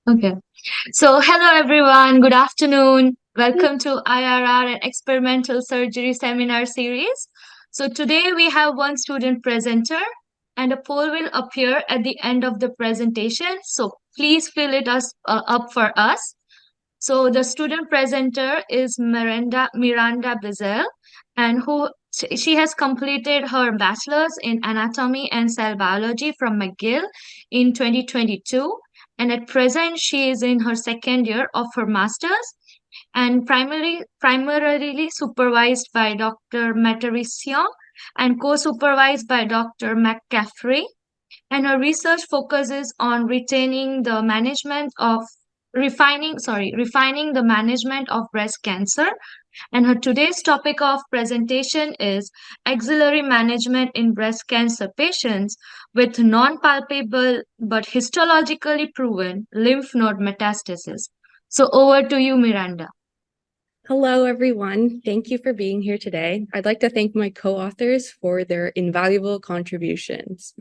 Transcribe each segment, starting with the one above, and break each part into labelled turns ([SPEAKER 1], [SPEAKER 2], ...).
[SPEAKER 1] Okay. So, hello everyone. Good afternoon. Welcome to IRR and Experimental Surgery Seminar Series. So, today we have one student presenter, and a poll will appear at the end of the presentation. So, please fill it up for us. So, the student presenter is Miranda Bizel, and she has completed her bachelor's in anatomy and cell biology from McGill in 2022, and at present she is in her second year of her master's and primarily supervised by Dr. Mataricion and co-supervised by Dr. McCaffrey. And her research focuses on refining the management of breast cancer. And her today's topic of presentation is axillary management in breast cancer patients with non-palpable but histologically proven lymph node metastasis. So over to you, Miranda.
[SPEAKER 2] Hello, everyone. Thank you for being here today. I'd like to thank my co-authors for their invaluable contributions.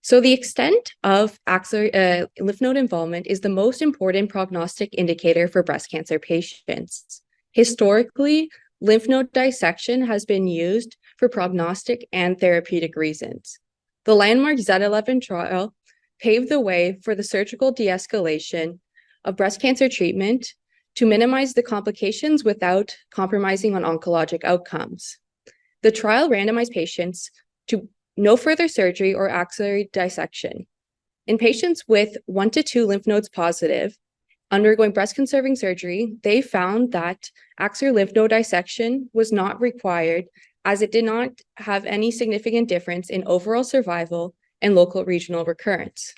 [SPEAKER 2] So the extent of axillary lymph node involvement is the most important prognostic indicator for breast cancer patients. Historically, lymph node dissection has been used for prognostic and therapeutic reasons. The landmark Z11 trial paved the way for the surgical de-escalation of breast cancer treatment to minimize the complications without compromising on oncologic outcomes. The trial randomized patients to no further surgery or axillary dissection. In patients with 1 to 2 lymph nodes positive undergoing breast conserving surgery, they found that axillary lymph node dissection was not required as it did not have any significant difference in overall survival and local regional recurrence.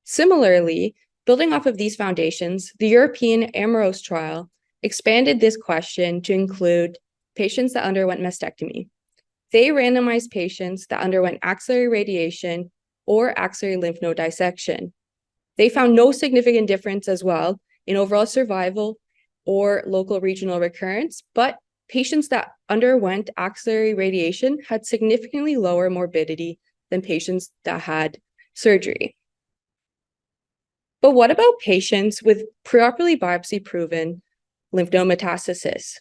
[SPEAKER 2] Similarly, building off of these foundations, the European Asyncronous Trial expanded this question to include patients that underwent mastectomy. They randomized patients that underwent axillary radiation or axillary lymph node dissection. They found no significant difference as well in overall survival or local regional recurrence, but patients that underwent axillary radiation had significantly lower morbidity than patients that had surgery. But what about patients with preoperatively biopsy-proven lymph node metastasis?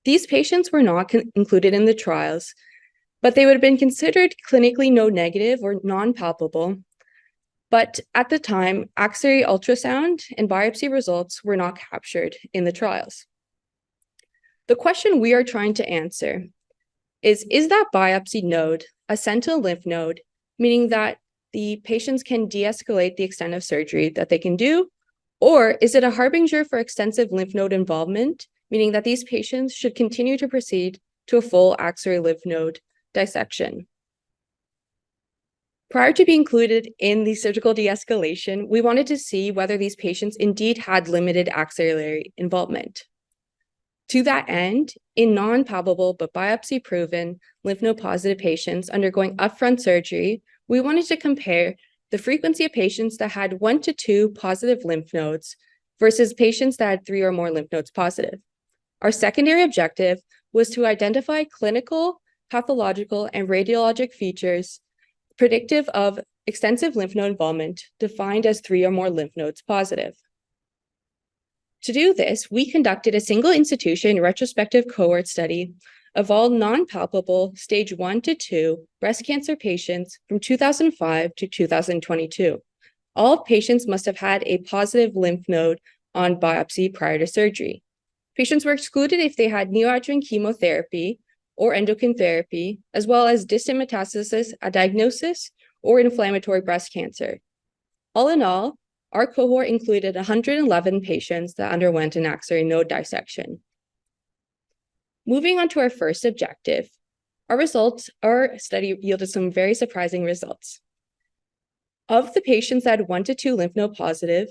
[SPEAKER 2] These patients were not included in the trials, but they would have been considered clinically node negative or non-palpable. But at the time, axillary ultrasound and biopsy results were not captured in the trials. The question we are trying to answer is that biopsy node a sentinel lymph node, meaning that the patients can de-escalate the extent of surgery that they can do, or is it a harbinger for extensive lymph node involvement, meaning that these patients should continue to proceed to a full axillary lymph node dissection? Prior to being included in the surgical de-escalation, we wanted to see whether these patients indeed had limited axillary involvement. To that end, in non-palpable but biopsy-proven lymph node positive patients undergoing upfront surgery, we wanted to compare the frequency of patients that had 1 to 2 positive lymph nodes versus patients that had 3 or more lymph nodes positive. Our secondary objective was to identify clinical, pathological, and radiologic features predictive of extensive lymph node involvement defined as 3 or more lymph nodes positive. To do this, we conducted a single institution retrospective cohort study of all non-palpable stage 1 to 2 breast cancer patients from 2005 to 2022. All patients must have had a positive lymph node on biopsy prior to surgery. Patients were excluded if they had neoadjuvant chemotherapy or endocrine therapy, as well as distant metastasis at diagnosis or inflammatory breast cancer. All in all, our cohort included 111 patients that underwent an axillary node dissection. Moving on to our first objective, our study yielded some very surprising results. Of the patients that had 1 to 2 lymph node positive,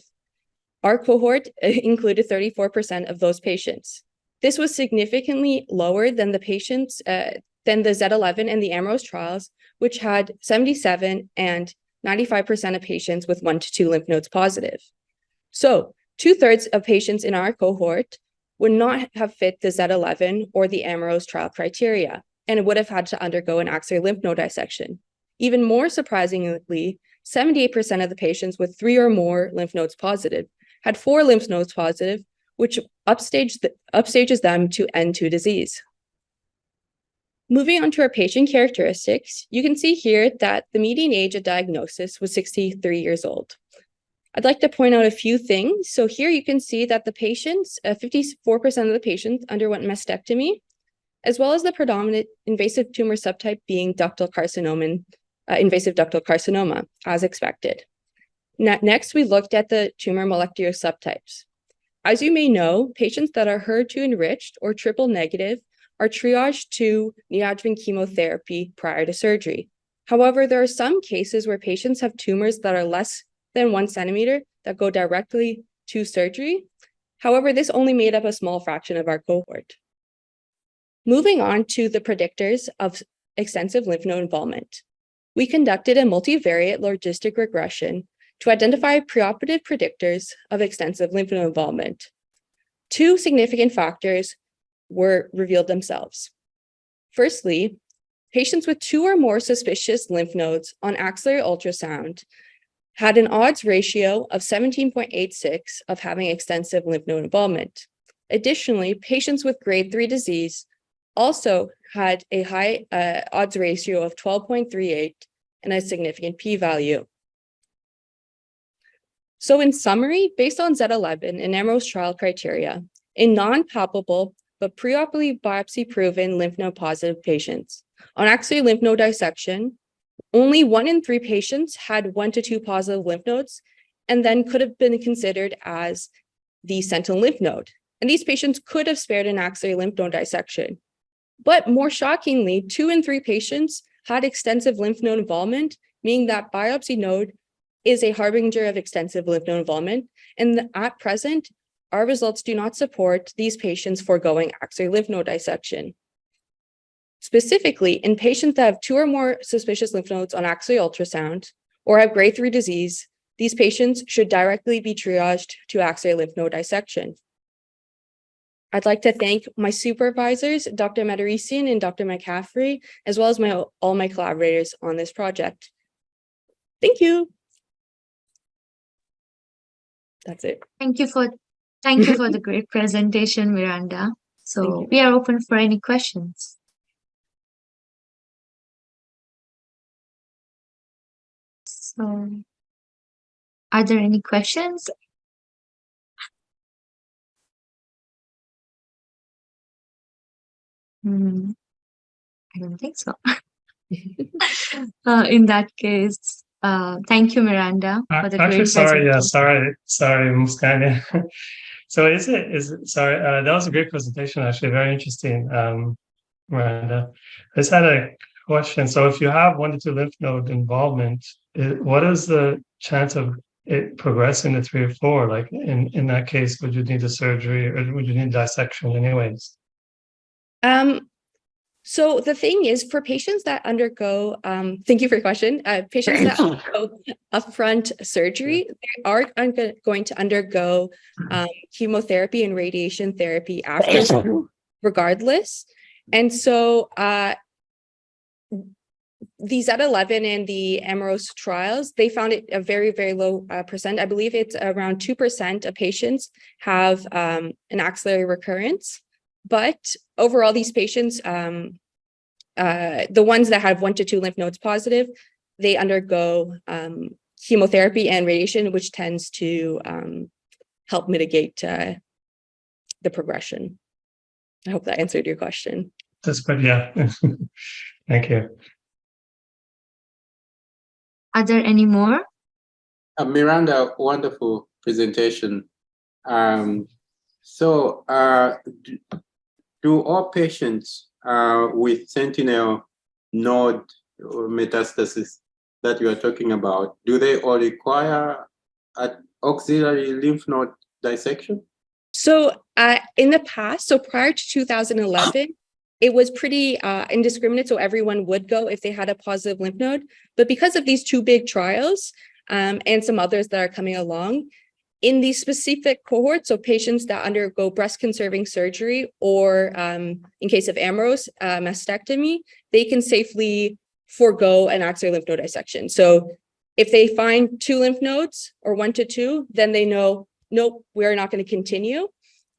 [SPEAKER 2] our cohort included 34% of those patients. This was significantly lower than the patients, than the Z11 and the Asyncronous trials, which had 77 and 95% of patients with 1 to 2 lymph nodes positive. So 2/3 of patients in our cohort would not have fit the Z11 or the Asyncronous trial criteria, and would have had to undergo an axillary lymph node dissection. Even more surprisingly, 78% of the patients with 3 or more lymph nodes positive had 4 lymph nodes positive, which upstages them to N2 disease. Moving on to our patient characteristics, you can see here that the median age of diagnosis was 63 years old. I'd like to point out a few things. So here you can see that the patients, 54% of the patients underwent mastectomy, as well as the predominant invasive tumor subtype being ductal carcinoma, invasive ductal carcinoma, as expected. Next, we looked at the tumor molecular subtypes. As you may know, patients that are HER2 enriched or triple negative are triaged to neoadjuvant chemotherapy prior to surgery. However, there are some cases where patients have tumors that are less than 1 centimeter that go directly to surgery. However, this only made up a small fraction of our cohort. Moving on to the predictors of extensive lymph node involvement. We conducted a multivariate logistic regression to identify preoperative predictors of extensive lymph node involvement. 2 significant factors were revealed themselves. Firstly, patients with 2 or more suspicious lymph nodes on axillary ultrasound had an odds ratio of 17.86 of having extensive lymph node involvement. Additionally, patients with grade 3 disease also had a high odds ratio of 12.38 and a significant p-value. So in summary, based on Z11 and Emanuel's trial criteria, in non-palpable but preoperatively biopsy-proven lymph node positive patients, on axillary lymph node dissection, only 1 in 3 patients had 1 to 2 positive lymph nodes and then could have been considered as the sentinel lymph node. And these patients could have spared an axillary lymph node dissection. But more shockingly, 2 in 3 patients had extensive lymph node involvement, meaning that biopsy node is a harbinger of extensive lymph node involvement. And at present, our results do not support these patients foregoing axillary lymph node dissection. Specifically, in patients that have 2 or more suspicious lymph nodes on axillary ultrasound or have grade 3 disease, these patients should directly be triaged to axillary lymph node dissection. I'd like to thank my supervisors, Dr. Matarisian and Dr. McCaffrey, as well as all my collaborators on this project. Thank you. That's it.
[SPEAKER 1] Thank you for the great presentation, Miranda. So we are open for any questions. So are there any questions? I don't think so. In that case, thank you, Miranda, for the
[SPEAKER 3] Actually,
[SPEAKER 1] great presentation.
[SPEAKER 3] sorry, Muscani. So is it, sorry, that was a great presentation, actually, very interesting, Miranda. I just had a question. So if you have 1 to 2 lymph node involvement, what is the chance of it progressing to 3 or 4? Like in that case, would you need a surgery or would you need dissection anyways?
[SPEAKER 2] So the thing is, for patients that undergo, thank you for your question, patients that undergo upfront surgery, they are going to undergo chemotherapy and radiation therapy after, regardless. And so the Z11 and the Emanuel's trials, they found it a very, very low percent. I believe it's around 2% of patients have an axillary recurrence. But overall, these patients, the ones that have 1 to 2 lymph nodes positive, they undergo chemotherapy and radiation, which tends to help mitigate the progression. I hope that answered your question.
[SPEAKER 3] That's good, yeah. Thank you.
[SPEAKER 1] Are there any more?
[SPEAKER 4] Miranda, wonderful presentation. So do all patients with sentinel node metastasis that you are talking about, do they all require an auxiliary lymph node dissection?
[SPEAKER 2] So in the past, so prior to 2011, it was pretty indiscriminate. So everyone would go if they had a positive lymph node. But because of these 2 big trials and some others that are coming along, in these specific cohorts, so patients that undergo breast conserving surgery or in case of Emanuel's mastectomy, they can safely forego an axillary lymph node dissection. So If they find 2 lymph nodes or 1 to 2, then they know, nope, we're not going to continue.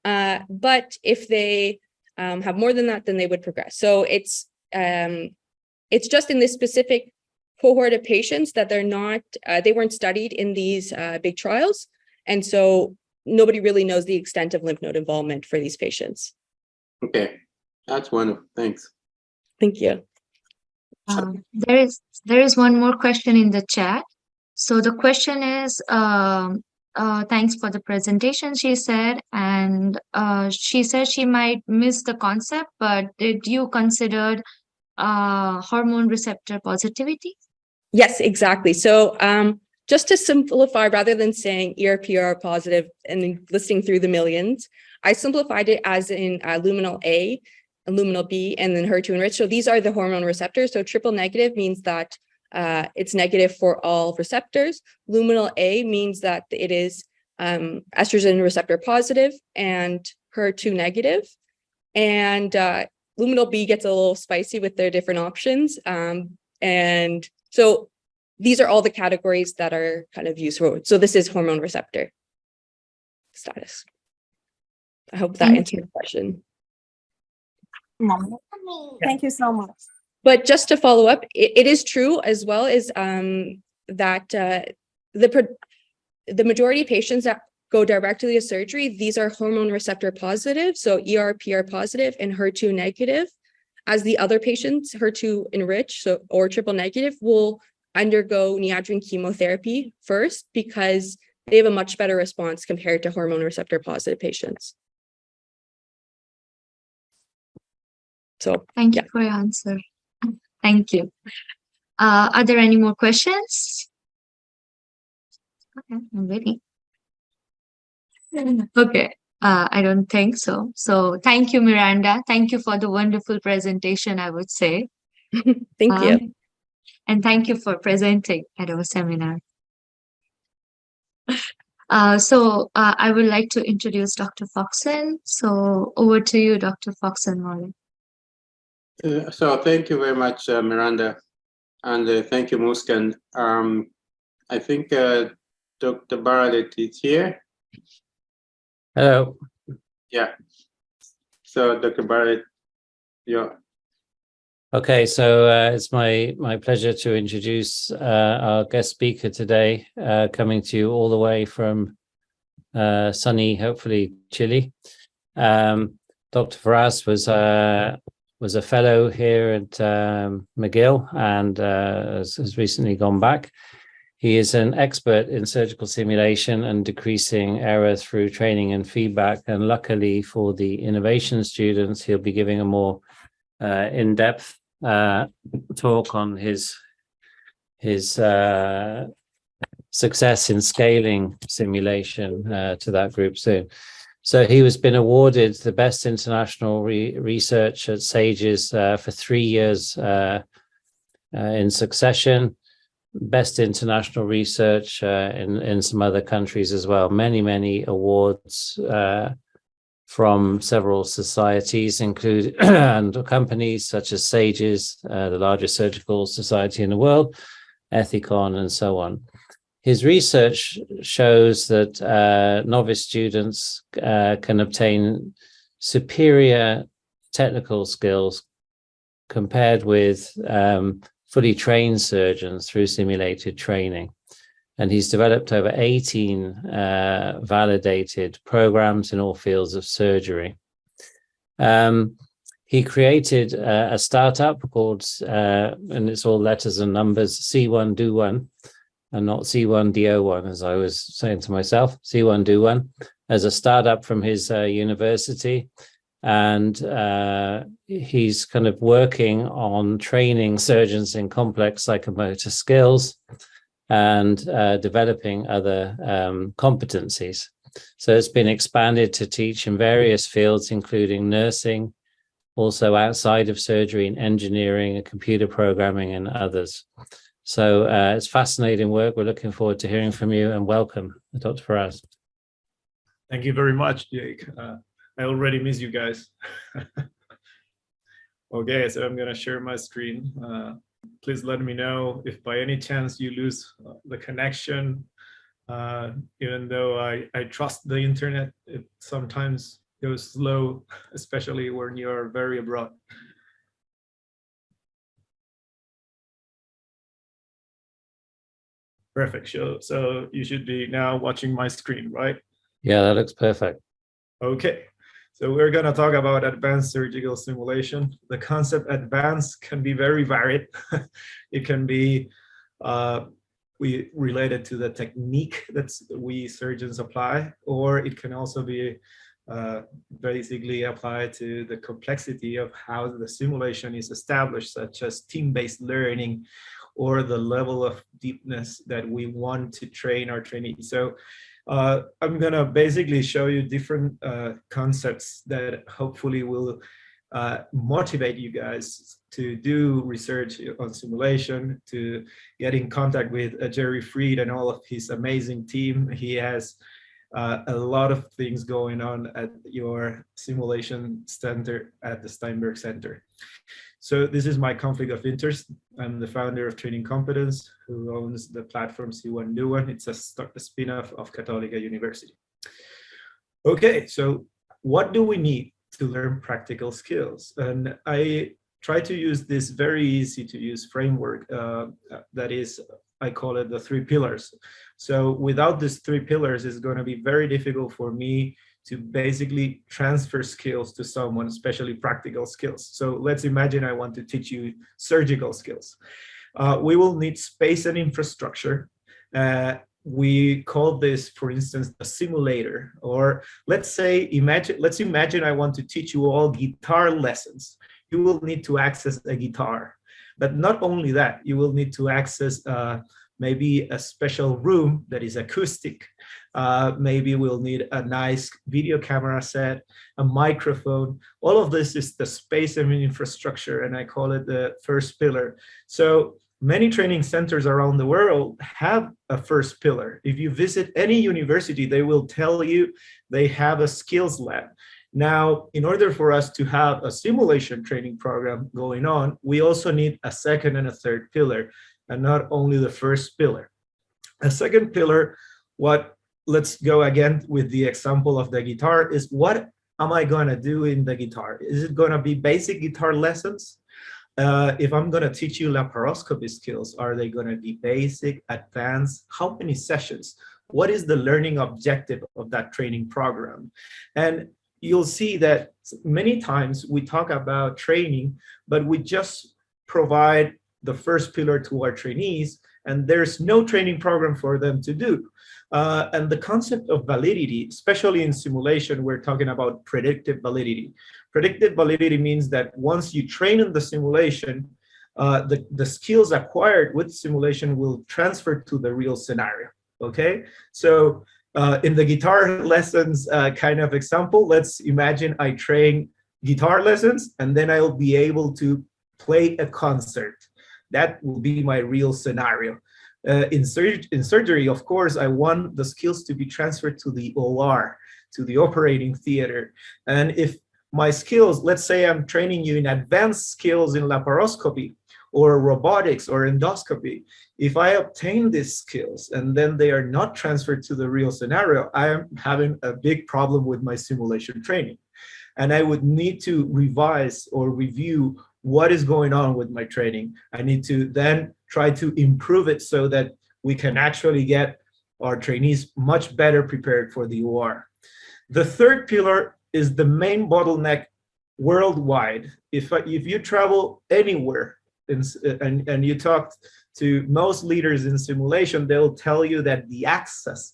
[SPEAKER 2] But if they have more than that, then they would progress. So it's just in this specific cohort of patients that they're not, they weren't studied in these big trials. And so nobody really knows the extent of lymph node involvement for these patients.
[SPEAKER 4] Okay, that's wonderful. Thanks.
[SPEAKER 2] Thank you.
[SPEAKER 1] There is one more question in the chat. So the question is, thanks for the presentation, she said, and she said she might miss the concept, but did you consider hormone receptor positivity?
[SPEAKER 2] Yes, exactly. So just to simplify, rather than saying ER/PR positive and then listing through the millions, I simplified it as in luminal A, and luminal B, and then HER2 enriched. So these are the hormone receptors. So triple negative means that it's negative for all receptors. Luminal A means that it is estrogen receptor positive and HER2 negative. And luminal B gets a little spicy with their different options. And so these are all the categories that are kind of used for. So this is hormone receptor status. I hope that answered the question.
[SPEAKER 5] Thank you so much.
[SPEAKER 2] But just to follow up, it is true as well as that the majority of patients that go directly to surgery, these are hormone receptor positive, so ER/PR positive and HER2 negative, as the other patients, HER2 enriched, so or triple negative, will undergo neoadjuvant chemotherapy first because they have a much better response compared to hormone receptor positive patients. So
[SPEAKER 1] Thank you for your answer. Thank you. Are there any more questions? Okay, I'm ready. Okay, I don't think so. So thank you, Miranda. Thank you for the wonderful presentation, I would say.
[SPEAKER 2] Thank you.
[SPEAKER 1] And thank you for presenting at our seminar. I would like to introduce Dr. Foxen. So over to you, Dr. Foxen.
[SPEAKER 4] So thank you very much, Miranda, and thank you, Muskan. I think Dr. Barrett is here.
[SPEAKER 6] Hello.
[SPEAKER 4] Yeah. So Dr. Barrett, yeah.
[SPEAKER 6] Okay, so it's my pleasure to introduce our guest speaker today, coming to you all the way from sunny, hopefully Chile. Dr. Varas was a fellow here at McGill and has recently gone back. He is an expert in surgical simulation and decreasing error through training and feedback. And luckily for the innovation students, he'll be giving a more in-depth talk on his success in scaling simulation to that group soon. So he has been awarded the best international research at SAGES for 3 years in succession. Best international research in some other countries as well. Many awards from several societies, include and companies such as SAGES, the largest surgical society in the world, Ethicon, and so on. His research shows that novice students can obtain superior technical skills compared with fully trained surgeons through simulated training. And he's developed over 18 validated programs in all fields of surgery. He created a startup called, and it's all letters and numbers, C1 Do One, and not C1 DO1, as I was saying to myself, C1 Do One, as a startup from his university. And he's kind of working on training surgeons in complex psychomotor skills and developing other competencies. So it's been expanded to teach in various fields, including nursing, also outside of surgery and engineering and computer programming and others. So it's fascinating work. We're looking forward to hearing from you, and welcome, Dr. Varas.
[SPEAKER 7] Thank you very much, Jake. I already miss you guys. Okay, so I'm gonna share my screen. Please let me know if by any chance you lose the connection. Even though I trust the internet, it sometimes goes slow, especially when you're very abroad. Perfect. So you should be now watching my screen, right?
[SPEAKER 6] Yeah, that looks perfect.
[SPEAKER 7] Okay. So we're going to talk about advanced surgical simulation. The concept advanced can be very varied. It can be related to the technique that we surgeons apply, or it can also be basically applied to the complexity of how the simulation is established, such as team-based learning, or the level of deepness that we want to train our trainees. So I'm going to basically show you different concepts that hopefully will motivate you guys to do research on simulation, to get in contact with Jerry Fried and all of his amazing team. He has a lot of things going on at your simulation center at the Steinberg Center. So this is my conflict of interest. I'm the founder of Training Competence, who owns the platform C1 Do One. It's a spin-off of Católica University. Okay, so what do we need to learn practical skills? And I try to use this very easy to use framework that is, I call it the 3 pillars. So without these 3 pillars, it's going to be very difficult for me to basically transfer skills to someone, especially practical skills. So let's imagine I want to teach you surgical skills. We will need space and infrastructure. We call this, for instance, a simulator. Or let's imagine I want to teach you all guitar lessons. You will need to access a guitar. But not only that, you will need to access maybe a special room that is acoustic. Maybe we'll need a nice video camera set, a microphone. All of this is the space and infrastructure, and I call it the first pillar. So many training centers around the world have a first pillar. If you visit any university, they will tell you they have a skills lab. Now, in order for us to have a simulation training program going on, we also need a second and a third pillar, and not only the first pillar. A second pillar, let's go again with the example of the guitar, is what am I going to do in the guitar? Is it going to be basic guitar lessons? If I'm going to teach you laparoscopy skills, are they going to be basic, advanced? How many sessions? What is the learning objective of that training program? And you'll see that many times we talk about training, but we just provide the first pillar to our trainees, and there's no training program for them to do. And the concept of validity, especially in simulation, we're talking about predictive validity. Predictive validity means that once you train in the simulation, the skills acquired with simulation will transfer to the real scenario, okay? So in the guitar lessons kind of example, let's imagine I train guitar lessons, and then I'll be able to play a concert. That will be my real scenario. In surgery, of course, I want the skills to be transferred to the OR, to the operating theater. And if my skills, let's say I'm training you in advanced skills in laparoscopy or robotics or endoscopy, if I obtain these skills and then they are not transferred to the real scenario, I am having a big problem with my simulation training. And I would need to revise or review what is going on with my training. I need to then try to improve it so that we can actually get our trainees much better prepared for the OR. The third pillar is the main bottleneck worldwide. If you travel anywhere and you talk to most leaders in simulation, they'll tell you that the access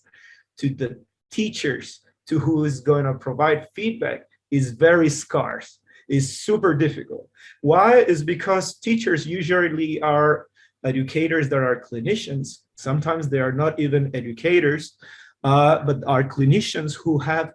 [SPEAKER 7] to the teachers to who is going to provide feedback is very scarce, is super difficult. Why? Is because teachers usually are educators that are clinicians. Sometimes they are not even educators, but are clinicians who have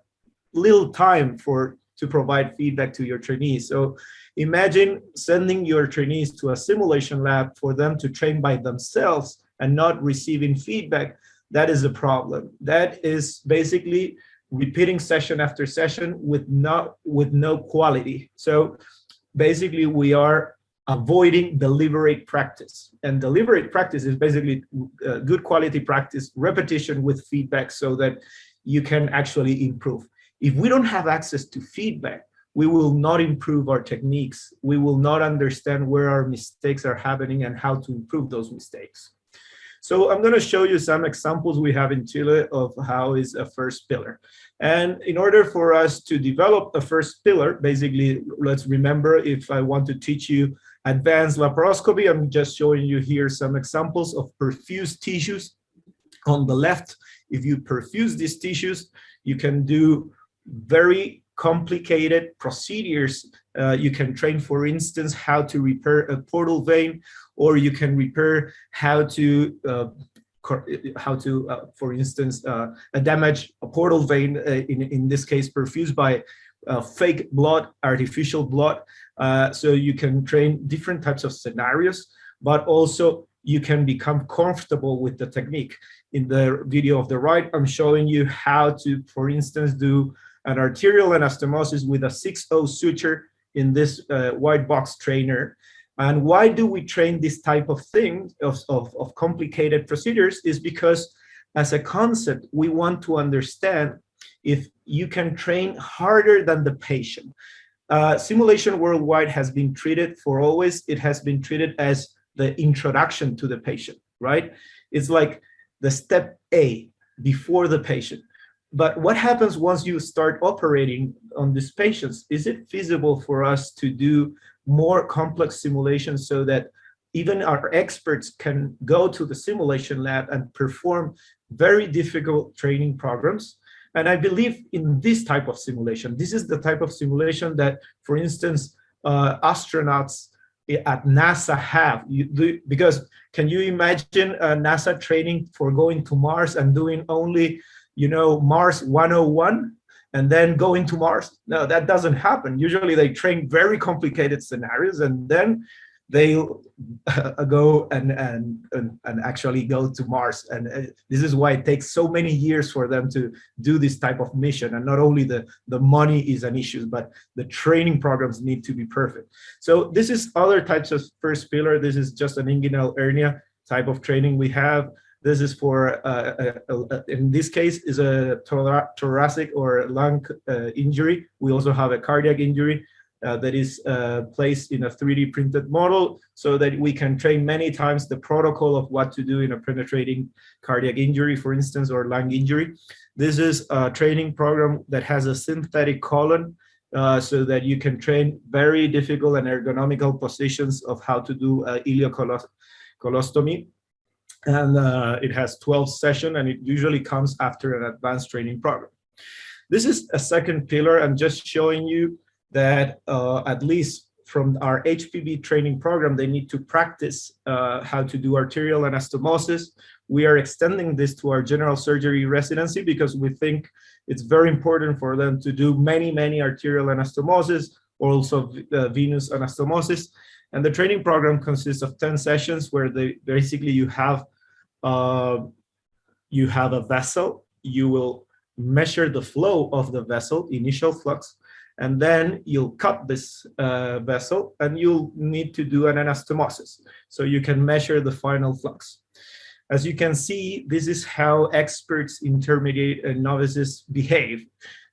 [SPEAKER 7] little time to provide feedback to your trainees. So imagine sending your trainees to a simulation lab for them to train by themselves and not receiving feedback. That is a problem. That is basically repeating session after session with no quality. So basically we are avoiding deliberate practice. And deliberate practice is basically good quality practice, repetition with feedback so that you can actually improve. If we don't have access to feedback, we will not improve our techniques. We will not understand where our mistakes are happening and how to improve those mistakes. So I'm going to show you some examples we have in Chile of how is a first pillar. And in order for us to develop a first pillar, basically, let's remember, if I want to teach you advanced laparoscopy, I'm just showing you here some examples of perfused tissues. On the left, if you perfuse these tissues, you can do very complicated procedures. You can train, for instance, how to repair a portal vein, or you can repair how to, for instance, damage a portal vein, in this case, perfused by fake blood, artificial blood. So you can train different types of scenarios, but also you can become comfortable with the technique. In the video of the right, I'm showing you how to, for instance, do an arterial anastomosis with a 6-0 suture in this white box trainer. And why do we train this type of things, of complicated procedures, is because as a concept, we want to understand if you can train harder than the patient. Simulation worldwide has been treated for always, it has been treated as the introduction to the patient, right? It's like the step A before the patient. But what happens once you start operating on these patients? Is it feasible for us to do more complex simulations so that even our experts can go to the simulation lab and perform very difficult training programs? And I believe in this type of simulation. This is the type of simulation that, for instance, astronauts at NASA have. Because can you imagine NASA training for going to Mars and doing only, Mars 101 and then going to Mars? No, that doesn't happen. Usually they train very complicated scenarios and then they go and actually go to Mars. And this is why it takes so many years for them to do this type of mission. And not only the money is an issue, but the training programs need to be perfect. So this is other types of first pillar. This is just an inguinal hernia type of training we have. This is for, in this case, is a thoracic or lung injury. We also have a cardiac injury that is placed in a 3D printed model so that we can train many times the protocol of what to do in a penetrating cardiac injury, for instance, or lung injury. This is a training program that has a synthetic colon so that you can train very difficult and ergonomical positions of how to do ileocolostomy. And it has 12 sessions, and it usually comes after an advanced training program. This is a second pillar. I'm just showing you that at least from our HPV training program, they need to practice how to do arterial anastomosis. We are extending this to our general surgery residency because we think it's very important for them to do many arterial anastomosis, also venous anastomosis. And the training program consists of 10 sessions where basically you have a vessel. You will measure the flow of the vessel, initial flux, and then you'll cut this vessel and you'll need to do an anastomosis. So you can measure the final flux. As you can see, this is how experts, intermediate, and novices behave.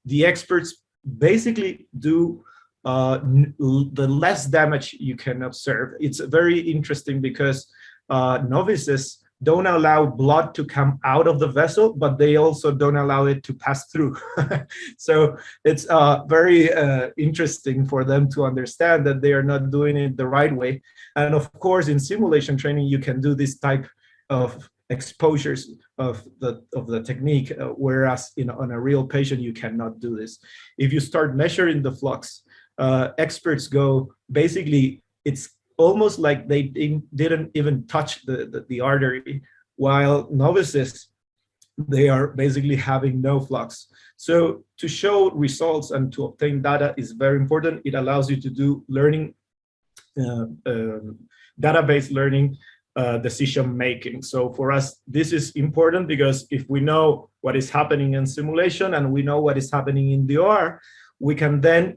[SPEAKER 7] The experts basically do the less damage you can observe. It's very interesting because novices don't allow blood to come out of the vessel, but they also don't allow it to pass through. So it's very interesting for them to understand that they are not doing it the right way. And of course, in simulation training, you can do this type of exposures of the technique, whereas on a real patient, you cannot do this. If you start measuring the flux, experts go, basically, it's almost like they didn't even touch the artery, while novices, they are basically having no flux. So to show results and to obtain data is very important. It allows you to do learning, database learning, decision making. So for us, this is important because if we know what is happening in simulation and we know what is happening in the OR, we can then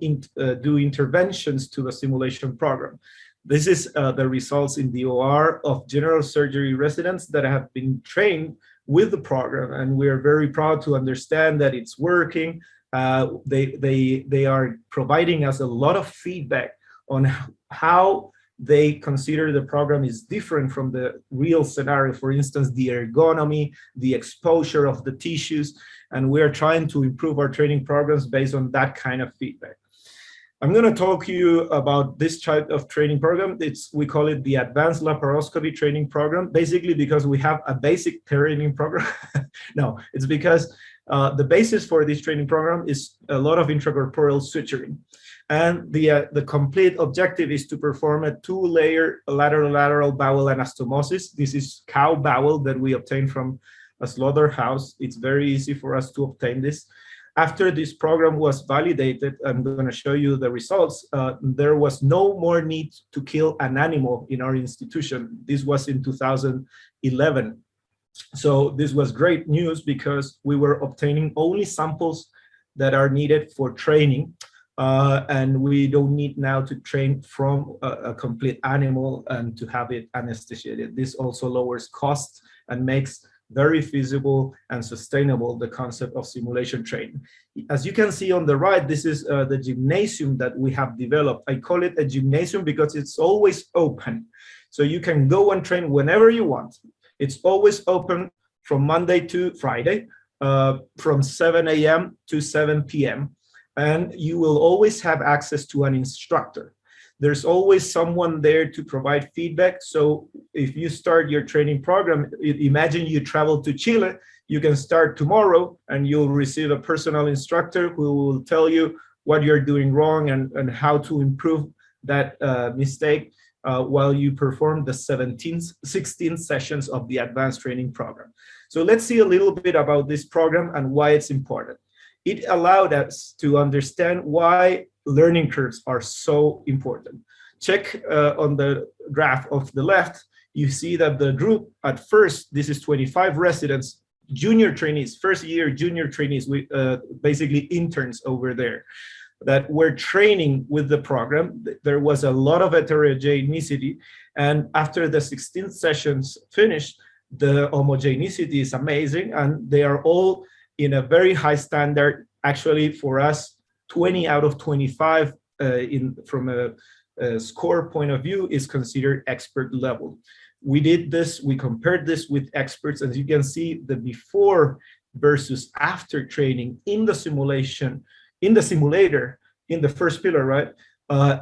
[SPEAKER 7] do interventions to the simulation program. This is the results in the OR of general surgery residents that have been trained with the program, and we are very proud to understand that it's working. They are providing us a lot of feedback on how they consider the program is different from the real scenario. For instance, the ergonomy, the exposure of the tissues, and we are trying to improve our training programs based on that kind of feedback. I'm going to talk to you about this type of training program. We call it the Advanced Laparoscopy Training Program, basically because we have a basic training program. No, it's because the basis for this training program is a lot of intracorporeal suturing. And the complete objective is to perform a 2-layer lateral bowel anastomosis. This is cow bowel that we obtain from a slaughterhouse. It's very easy for us to obtain this. After this program was validated, I'm going to show you the results. There was no more need to kill an animal in our institution. This was in 2011. So this was great news because we were obtaining only samples that are needed for training. And we don't need now to train from a complete animal and to have it anesthesiated. This also lowers costs and makes very feasible and sustainable the concept of simulation training. As you can see on the right, this is the gymnasium that we have developed. I call it a gymnasium because it's always open. So you can go and train whenever you want. It's always open from Monday to Friday, from 7 a.m. to 7 p.m. And you will always have access to an instructor. There's always someone there to provide feedback. So if you start your training program, imagine you travel to Chile, you can start tomorrow and you'll receive a personal instructor who will tell you what you're doing wrong and how to improve that mistake while you perform the 16 sessions of the advanced training program. So let's see a little bit about this program and why it's important. It allowed us to understand why learning curves are so important. Check on the graph of the left, you see that the group at first, this is 25 residents, junior trainees, first year junior trainees, basically interns over there, that were training with the program. There was a lot of heterogeneity, and after the 16 sessions finished, the homogeneity is amazing, and they are all in a very high standard. Actually, for us, 20 out of 25 from a score point of view is considered expert level. We did this, we compared this with experts. As you can see, the before versus after training in the simulation, in the simulator, in the first pillar, right?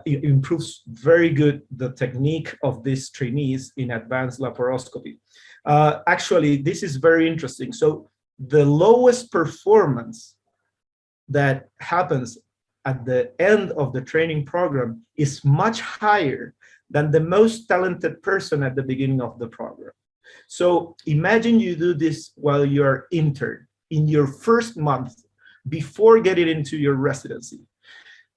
[SPEAKER 7] It improves very good the technique of these trainees in advanced laparoscopy. Actually, this is very interesting. So the lowest performance that happens at the end of the training program is much higher than the most talented person at the beginning of the program. So imagine you do this while you're intern in your first month before getting into your residency.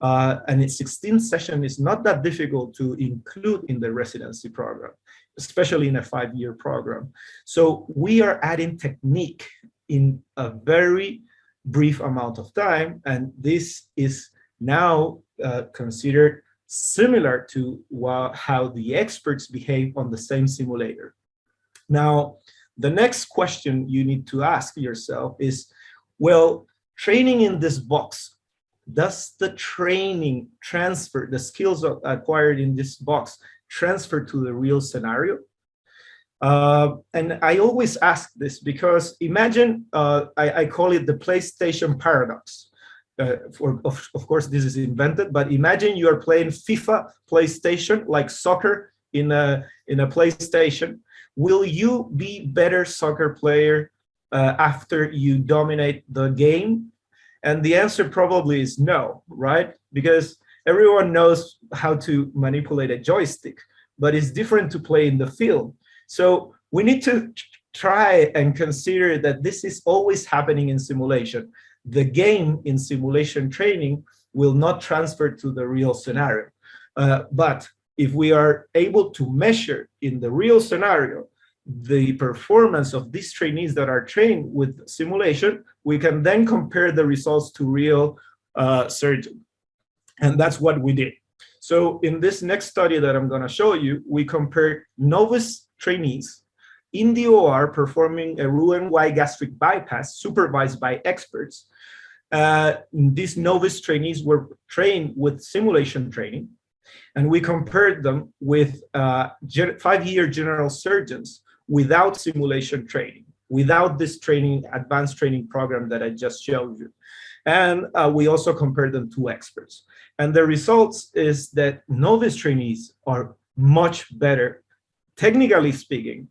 [SPEAKER 7] And its 16th session is not that difficult to include in the residency program, especially in a 5-year program. So we are adding technique in a very brief amount of time, and this is now considered similar to how the experts behave on the same simulator. Now, the next question you need to ask yourself is, well, training in this box, does the training transfer, the skills acquired in this box, transfer to the real scenario? And I always ask this because imagine, I call it the PlayStation paradox. Of course, this is invented, but imagine you are playing FIFA PlayStation, like soccer in a PlayStation. Will you be better soccer player after you dominate the game? And the answer probably is no, right? Because everyone knows how to manipulate a joystick, but it's different to play in the field. So we need to try and consider that this is always happening in simulation. The game in simulation training will not transfer to the real scenario. But if we are able to measure in the real scenario the performance of these trainees that are trained with simulation, we can then compare the results to real surgeon. And that's what we did. So in this next study that I'm going to show you, we compared novice trainees in the OR performing a Roux-en-Y gastric bypass supervised by experts. These novice trainees were trained with simulation training, and we compared them with 5-year general surgeons without simulation training, without this training, advanced training program that I just showed you. And we also compared them to experts. And the results is that novice trainees are much better, technically speaking.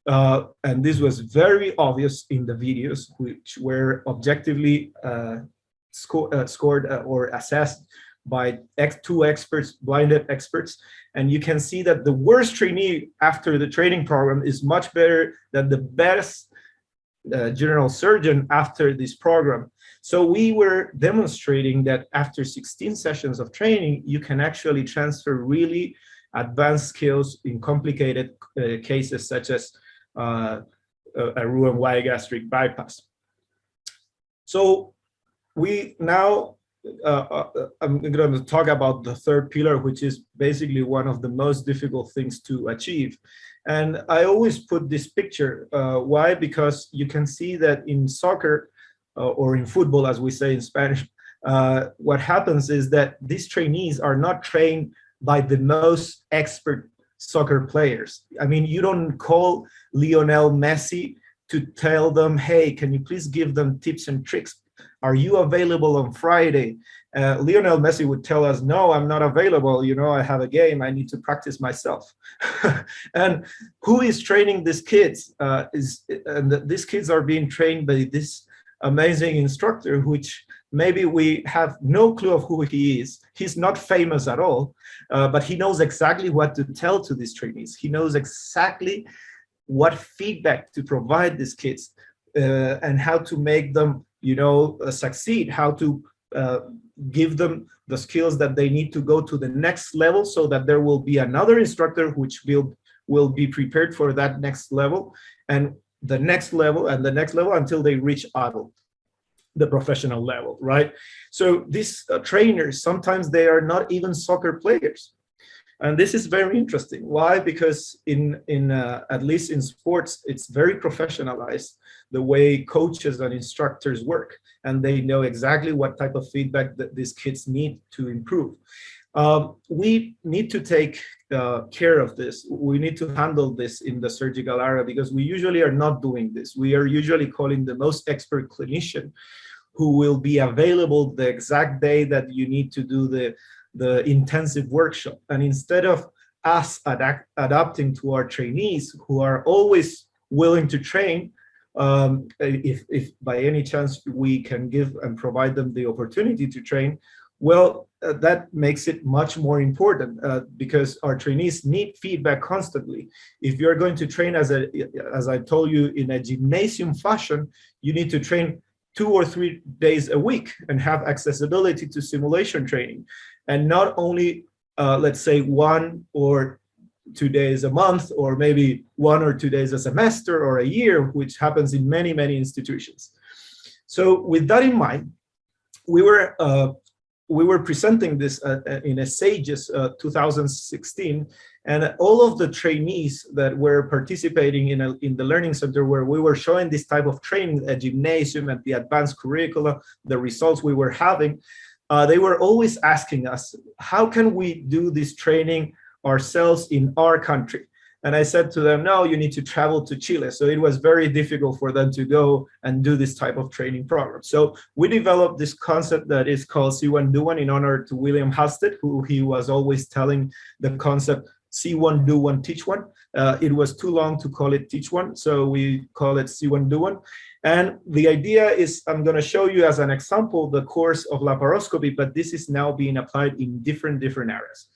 [SPEAKER 7] And this was very obvious in the videos, which were objectively scored or assessed by two experts, blinded experts. And you can see that the worst trainee after the training program is much better than the best general surgeon after this program. So we were demonstrating that after 16 sessions of training, you can actually transfer really advanced skills in complicated cases such as a Roux-en-Y gastric bypass. So we now, I'm going to talk about the third pillar, which is basically one of the most difficult things to achieve. And I always put this picture. Why? Because you can see that in soccer, or in football, as we say in Spanish, what happens is that these trainees are not trained by the most expert soccer players. I mean, you don't call Lionel Messi to tell them, hey, can you please give them tips and tricks? Are you available on Friday? Lionel Messi would tell us, no, I'm not available. You know, I have a game. I need to practice myself. And who is training these kids? These kids are being trained by this amazing instructor, which maybe we have no clue of who he is. He's not famous at all, but he knows exactly what to tell to these trainees. He knows exactly what feedback to provide these kids and how to make them, you know, succeed, how to give them the skills that they need to go to the next level, so that there will be another instructor which will be prepared for that next level, and the next level and the next level until they reach adult, the professional level, right? So these trainers, sometimes they are not even soccer players. And this is very interesting. Why? Because in at least in sports, it's very professionalized, the way coaches and instructors work, and they know exactly what type of feedback that these kids need to improve. We need to take care of this. We need to handle this in the surgical area, because we usually are not doing this. We are usually calling the most expert clinician who will be available the exact day that you need to do the intensive workshop. And instead of us adapting to our trainees, who are always willing to train, if by any chance we can give and provide them the opportunity to train, well, that makes it much more important, because our trainees need feedback constantly. If you're going to train, as I told you, in a gymnasium fashion, you need to train 2 or 3 days a week and have accessibility to simulation training. And not only, let's say, 1 or 2 days a month, or maybe 1 or 2 days a semester or a year, which happens in many, many institutions. So with that in mind, we were presenting this in a SAGES 2016, and all of the trainees that were participating in the Learning Center, where we were showing this type of training at gymnasium and the advanced curricula, the results we were having, they were always asking us, how can we do this training ourselves in our country? And I said to them, no, you need to travel to Chile. So it was very difficult for them to go and do this type of training program. So we developed this concept that is called See One, Do One, in honor to William Halstead, who he was always telling the concept, See One, Do One, Teach One. It was too long to call it Teach One, so we call it See One, Do One. And the idea is, I'm going to show you as an example the course of laparoscopy, but this is now being applied in different areas.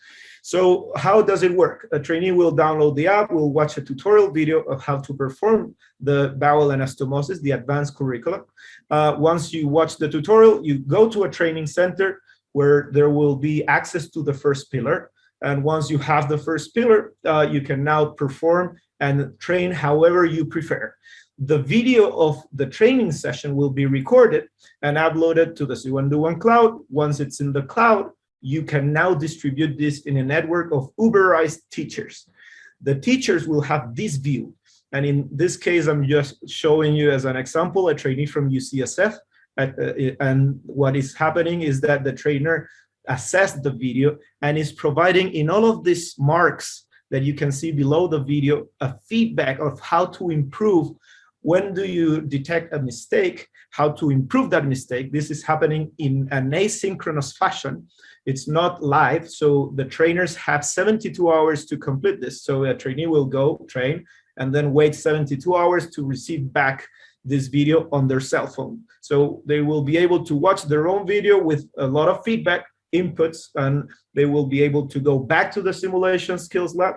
[SPEAKER 7] So how does it work? A trainee will download the app, will watch a tutorial video of how to perform the bowel anastomosis, the advanced curricula. Once you watch the tutorial, you go to a training center where there will be access to the first pillar. And once you have the first pillar, you can now perform and train however you prefer. The video of the training session will be recorded and uploaded to the See One, Do One cloud. Once it's in the cloud, you can now distribute this in a network of Uberized teachers. The teachers will have this view. And in this case, I'm just showing you as an example, a trainee from UCSF. And what is happening is that the trainer assessed the video and is providing in all of these marks that you can see below the video, a feedback of how to improve. When do you detect a mistake? How to improve that mistake? This is happening in an asynchronous fashion. It's not live, so the trainers have 72 hours to complete this. So a trainee will go train and then wait 72 hours to receive back this video on their cell phone. So they will be able to watch their own video with a lot of feedback, inputs, and they will be able to go back to the simulation skills lab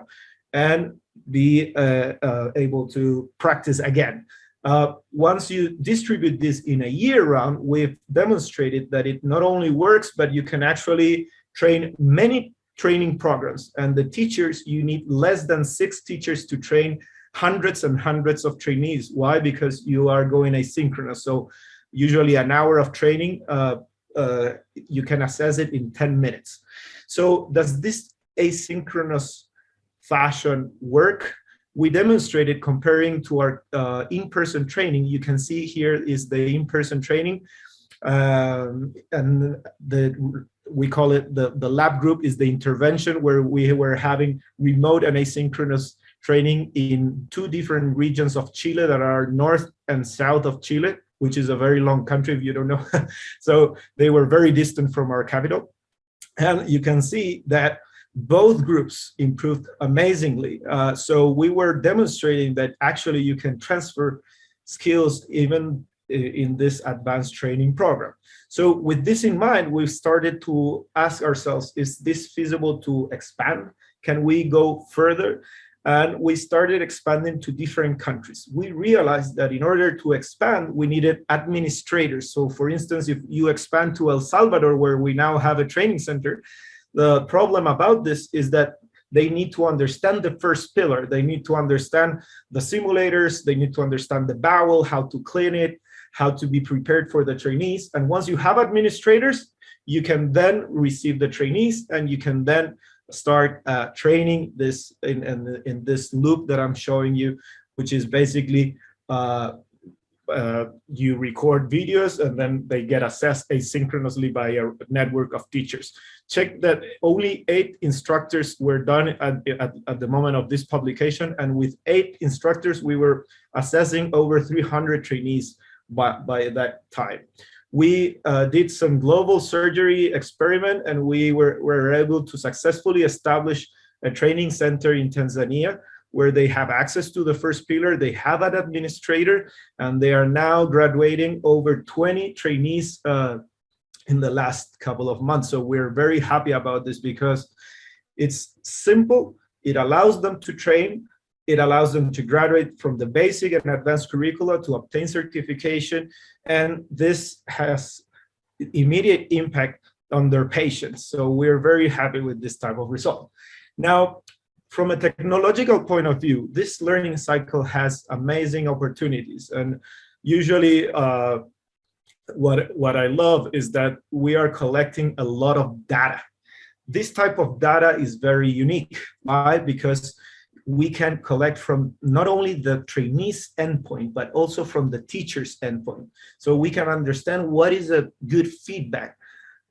[SPEAKER 7] and be able to practice again. Once you distribute this in a year round, we've demonstrated that it not only works, but you can actually train many training programs. And the teachers, you need less than 6 teachers to train hundreds and hundreds of trainees. Why? Because you are going asynchronous. So usually an hour of training, you can assess it in 10 minutes. So does this asynchronous fashion work? We demonstrated comparing to our in-person training. You can see here is the in-person training, and we call it the lab group is the intervention, where we were having remote and asynchronous training in 2 different regions of Chile that are north and south of Chile, which is a very long country if you don't know. So they were very distant from our capital. And you can see that both groups improved amazingly. So we were demonstrating that actually you can transfer skills even in this advanced training program. So with this in mind, we've started to ask ourselves, is this feasible to expand? Can we go further? And we started expanding to different countries. We realized that in order to expand, we needed administrators. So for instance, if you expand to El Salvador, where we now have a training center, the problem about this is that they need to understand the first pillar. They need to understand the simulators. They need to understand the bowel, how to clean it, how to be prepared for the trainees. And once you have administrators, you can then receive the trainees and you can then start training this in this loop that I'm showing you, which is basically you record videos and then they get assessed asynchronously by a network of teachers. Check that only 8 instructors were done at the moment of this publication, and with 8 instructors we were assessing over 300 trainees by that time. We did some global surgery experiment, and we were able to successfully establish a training center in Tanzania where they have access to the first pillar, they have an administrator, and they are now graduating over 20 trainees in the last couple of months. So we're very happy about this because it's simple, it allows them to train, it allows them to graduate from the basic and advanced curricula to obtain certification, and this has immediate impact on their patients. So we're very happy with this type of result. Now, from a technological point of view, this learning cycle has amazing opportunities. And usually what I love is that we are collecting a lot of data. This type of data is very unique. Why? Because we can collect from not only the trainee's endpoint, but also from the teacher's endpoint. So we can understand what is a good feedback.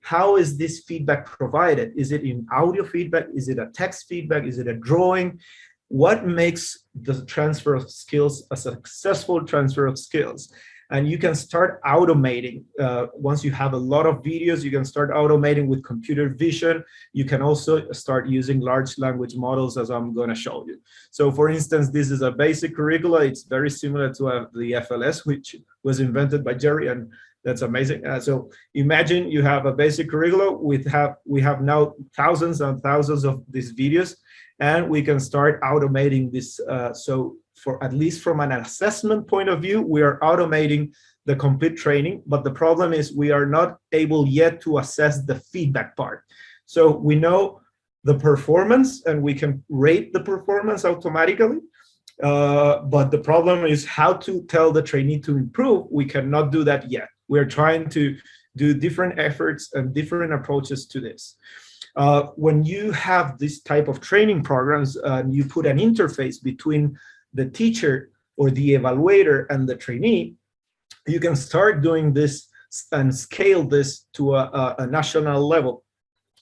[SPEAKER 7] How is this feedback provided? Is it in audio feedback? Is it a text feedback? Is it a drawing? What makes the transfer of skills a successful transfer of skills? And you can start automating. Once you have a lot of videos, you can start automating with computer vision. You can also start using large language models, as I'm going to show you. So for instance, this is a basic curricula. It's very similar to the FLS, which was invented by Jerry, and that's amazing. So imagine you have a basic curricula. We have now thousands and thousands of these videos, and we can start automating this. So for at least from an assessment point of view, we are automating the complete training, but the problem is we are not able yet to assess the feedback part. So we know the performance and we can rate the performance automatically, but the problem is how to tell the trainee to improve. We cannot do that yet. We're trying to do different efforts and different approaches to this. When you have this type of training programs, you put an interface between the teacher or the evaluator and the trainee, you can start doing this and scale this to a national level.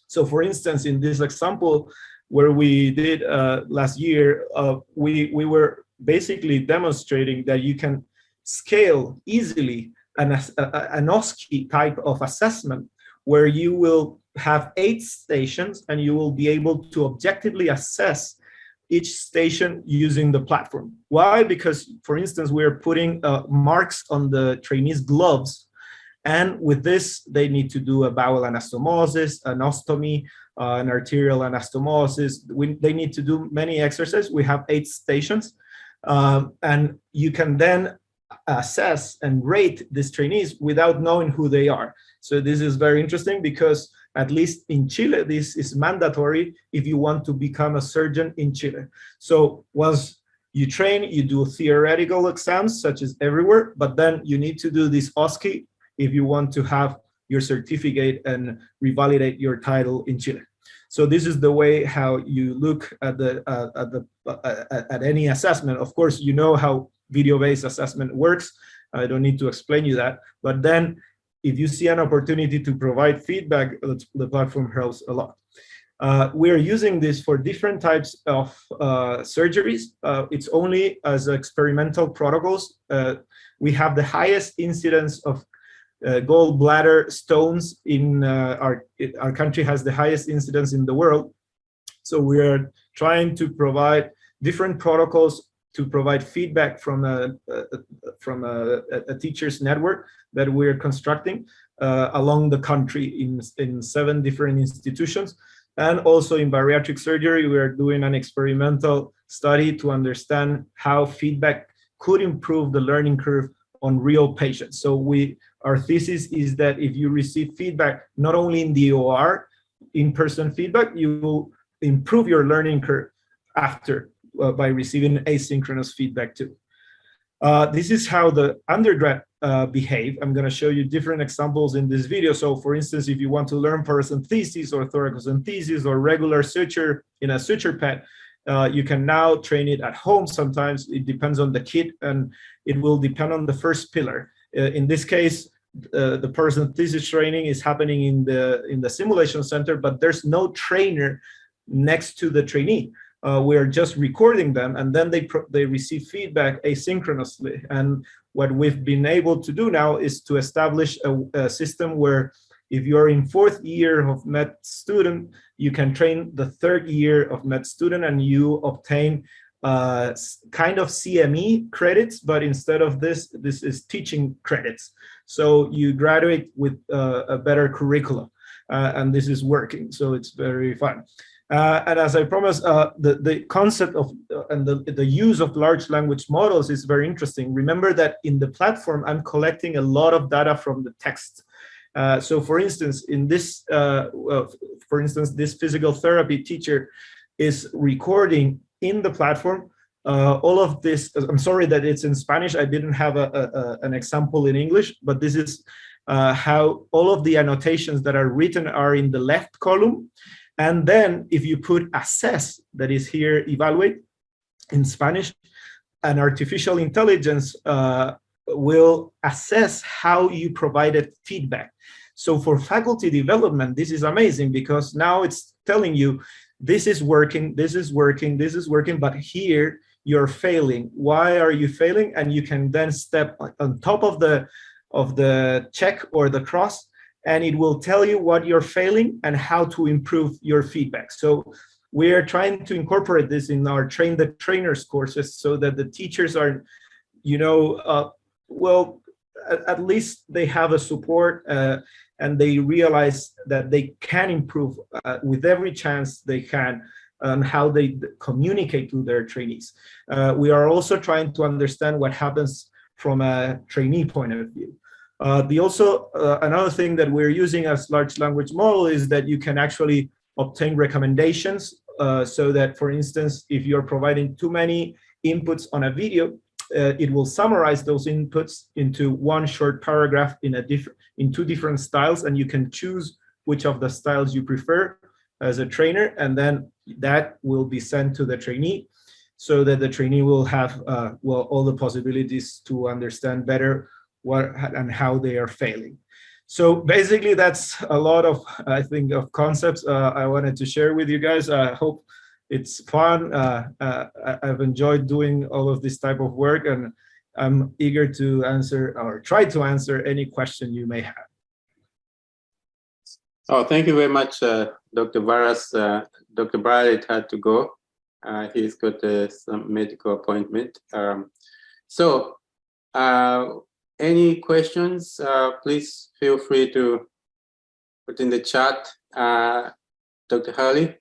[SPEAKER 7] So for instance, in this example where we did last year, we were basically demonstrating that you can scale easily an OSCE type of assessment where you will have 8 stations and you will be able to objectively assess each station using the platform. Why? Because, for instance, we're putting marks on the trainees' gloves, and with this, they need to do a bowel anastomosis, an ostomy, an arterial anastomosis. They need to do many exercises. We have 8 stations, and you can then assess and rate these trainees without knowing who they are. So this is very interesting because, at least in Chile, this is mandatory if you want to become a surgeon in Chile. So once you train, you do theoretical exams, such as everywhere, but then you need to do this OSCE if you want to have your certificate and revalidate your title in Chile. So this is the way how you look at at any assessment. Of course, you know how video-based assessment works. I don't need to explain you that. But then, if you see an opportunity to provide feedback, the platform helps a lot. We are using this for different types of surgeries. It's only as experimental protocols. We have the highest incidence of gallbladder stones in our country, has the highest incidence in the world. So we are trying to provide different protocols to provide feedback from a teachers network that we're constructing along the country in 7 different institutions. And also in bariatric surgery, we are doing an experimental study to understand how feedback could improve the learning curve on real patients. So our thesis is that if you receive feedback, not only in the OR, in-person feedback, you will improve your learning curve after by receiving asynchronous feedback too. This is how the undergrad behave. I'm going to show you different examples in this video. So for instance, if you want to learn paracenthesis or thoracenthesis or regular suture in a suture pad, you can now train it at home. Sometimes it depends on the kit, and it will depend on the first pillar. In this case, the paracenthesis training is happening in the simulation center, but there's no trainer next to the trainee. We're just recording them, and then they receive feedback asynchronously. And what we've been able to do now is to establish a system where if you're in 4th year of med student, you can train the 3rd year of med student, and you obtain kind of CME credits, but instead of this is teaching credits. So you graduate with a better curriculum, and this is working. So it's very fun. And as I promised, the concept of and the use of large language models is very interesting. Remember that in the platform, I'm collecting a lot of data from the text. So for instance, in this, this physical therapy teacher is recording in the platform all of this. I'm sorry that it's in Spanish. I didn't have an example in English, but this is how all of the annotations that are written are in the left column. And then if you put assess, that is here, evaluate in Spanish, an artificial intelligence will assess how you provided feedback. So for faculty development, this is amazing because now it's telling you, this is working, this is working, this is working, but here you're failing. Why are you failing? And you can then step on top of the check or the cross, and it will tell you what you're failing and how to improve your feedback. So we are trying to incorporate this in our Train the Trainers courses so that the teachers are, well, at least they have a support and they realize that they can improve with every chance they can on how they communicate to their trainees. We are also trying to understand what happens from a trainee point of view. Another thing that we're using as large language model is that you can actually obtain recommendations so that, for instance, if you're providing too many inputs on a video, it will summarize those inputs into one short paragraph in 2 different styles, and you can choose which of the styles you prefer as a trainer, and then that will be sent to the trainee, so that the trainee will have all the possibilities to understand better what and how they are failing. So basically, that's a lot of, I think, of concepts I wanted to share with you guys. I hope it's fun. I've enjoyed doing all of this type of work, and I'm eager to answer or try to answer any question you may have.
[SPEAKER 4] Oh, thank you very much, Dr. Varas. Dr. Barrett had to go. He's got some medical appointment. Any questions, please feel free to put in the chat. Dr. Hurley?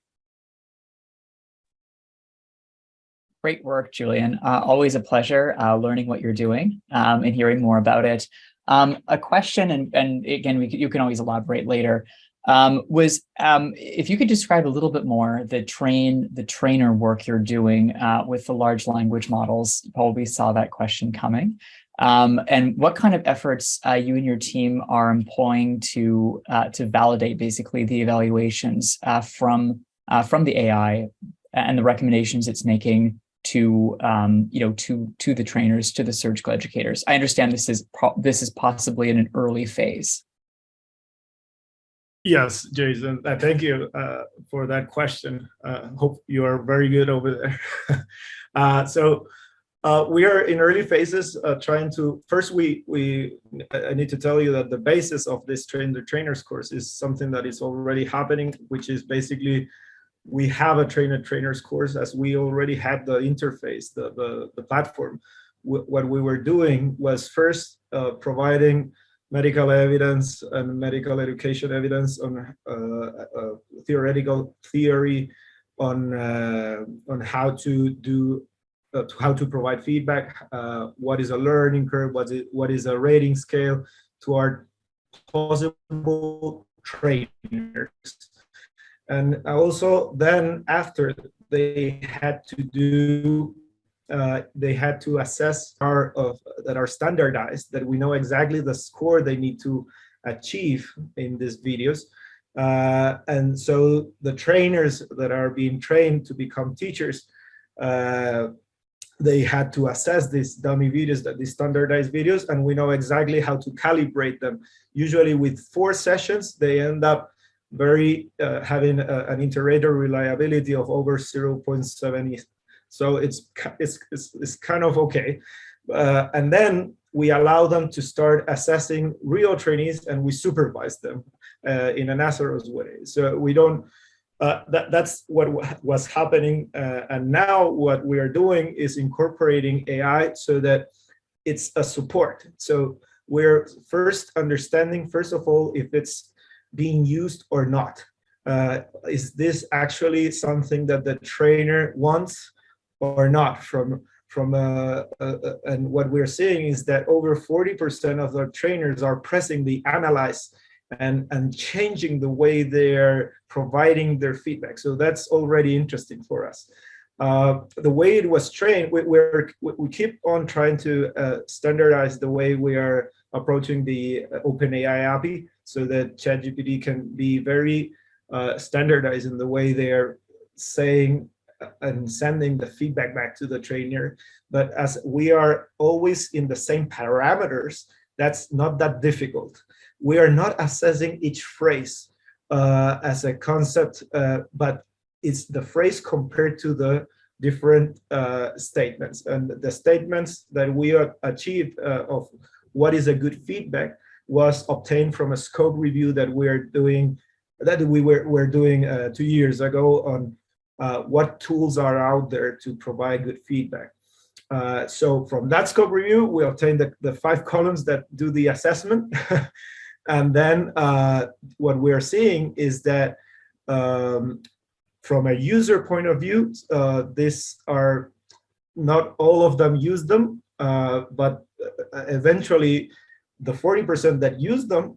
[SPEAKER 5] Great work, Julian. Always a pleasure learning what you're doing and hearing more about it. A question, and again, you can always elaborate later, was if you could describe a little bit more the trainer work you're doing with the large language models. You probably saw that question coming. And what kind of efforts you and your team are employing to validate basically the evaluations from the AI and the recommendations it's making to to the trainers, to the surgical educators. I understand this is possibly in an early phase.
[SPEAKER 7] Yes, Jason, thank you for that question. Hope you are very good over there. So we are in early phases trying to, first I need to tell you that the basis of this trainers course is something that is already happening, which is basically we have a trainers course, as we already had the interface, the platform. What we were doing was first providing medical evidence and medical education evidence on theoretical theory on how to do how to provide feedback, what is a learning curve, what is a rating scale to our possible trainers. And also then after they had to assess that are standardized, that we know exactly the score they need to achieve in these videos. And so the trainers that are being trained to become teachers, they had to assess these dummy videos, these standardized videos, and we know exactly how to calibrate them. Usually with 4 sessions, they end up having an inter-rater reliability of over 0.70. So it's kind of okay. And then we allow them to start assessing real trainees, and we supervise them in an asynchronous way. So we don't, that's what was happening. And now what we are doing is incorporating AI so that it's a support. So we're first understanding, first of all, if it's being used or not. Is this actually something that the trainer wants or not? And what we're seeing is that over 40% of the trainers are pressing the analyze and changing the way they're providing their feedback. So that's already interesting for us. The way it was trained, we keep on trying to standardize the way we are approaching the OpenAI API, so that ChatGPT can be very standardized in the way they're saying and sending the feedback back to the trainer. But as we are always in the same parameters, that's not that difficult. We are not assessing each phrase as a concept, but it's the phrase compared to the different statements. And the statements that we achieved of what is a good feedback was obtained from a scope review that we were doing 2 years ago on what tools are out there to provide good feedback. So from that scope review, we obtained the 5 columns that do the assessment. And then what we're seeing is that from a user point of view, these are not all of them use them, but eventually the 40% that use them,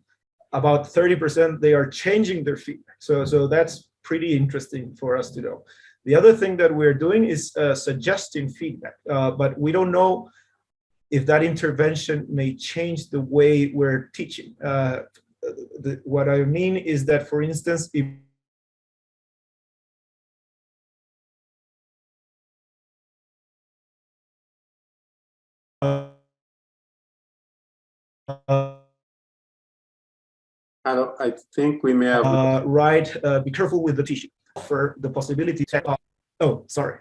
[SPEAKER 7] about 30% they are changing their feedback. So that's pretty interesting for us to know. The other thing that we're doing is suggesting feedback, but we don't know if that intervention may change the way we're teaching. What I mean is that, for instance, if
[SPEAKER 4] I think we may have.
[SPEAKER 7] Be careful with the tissue. For the possibility to. Oh, sorry.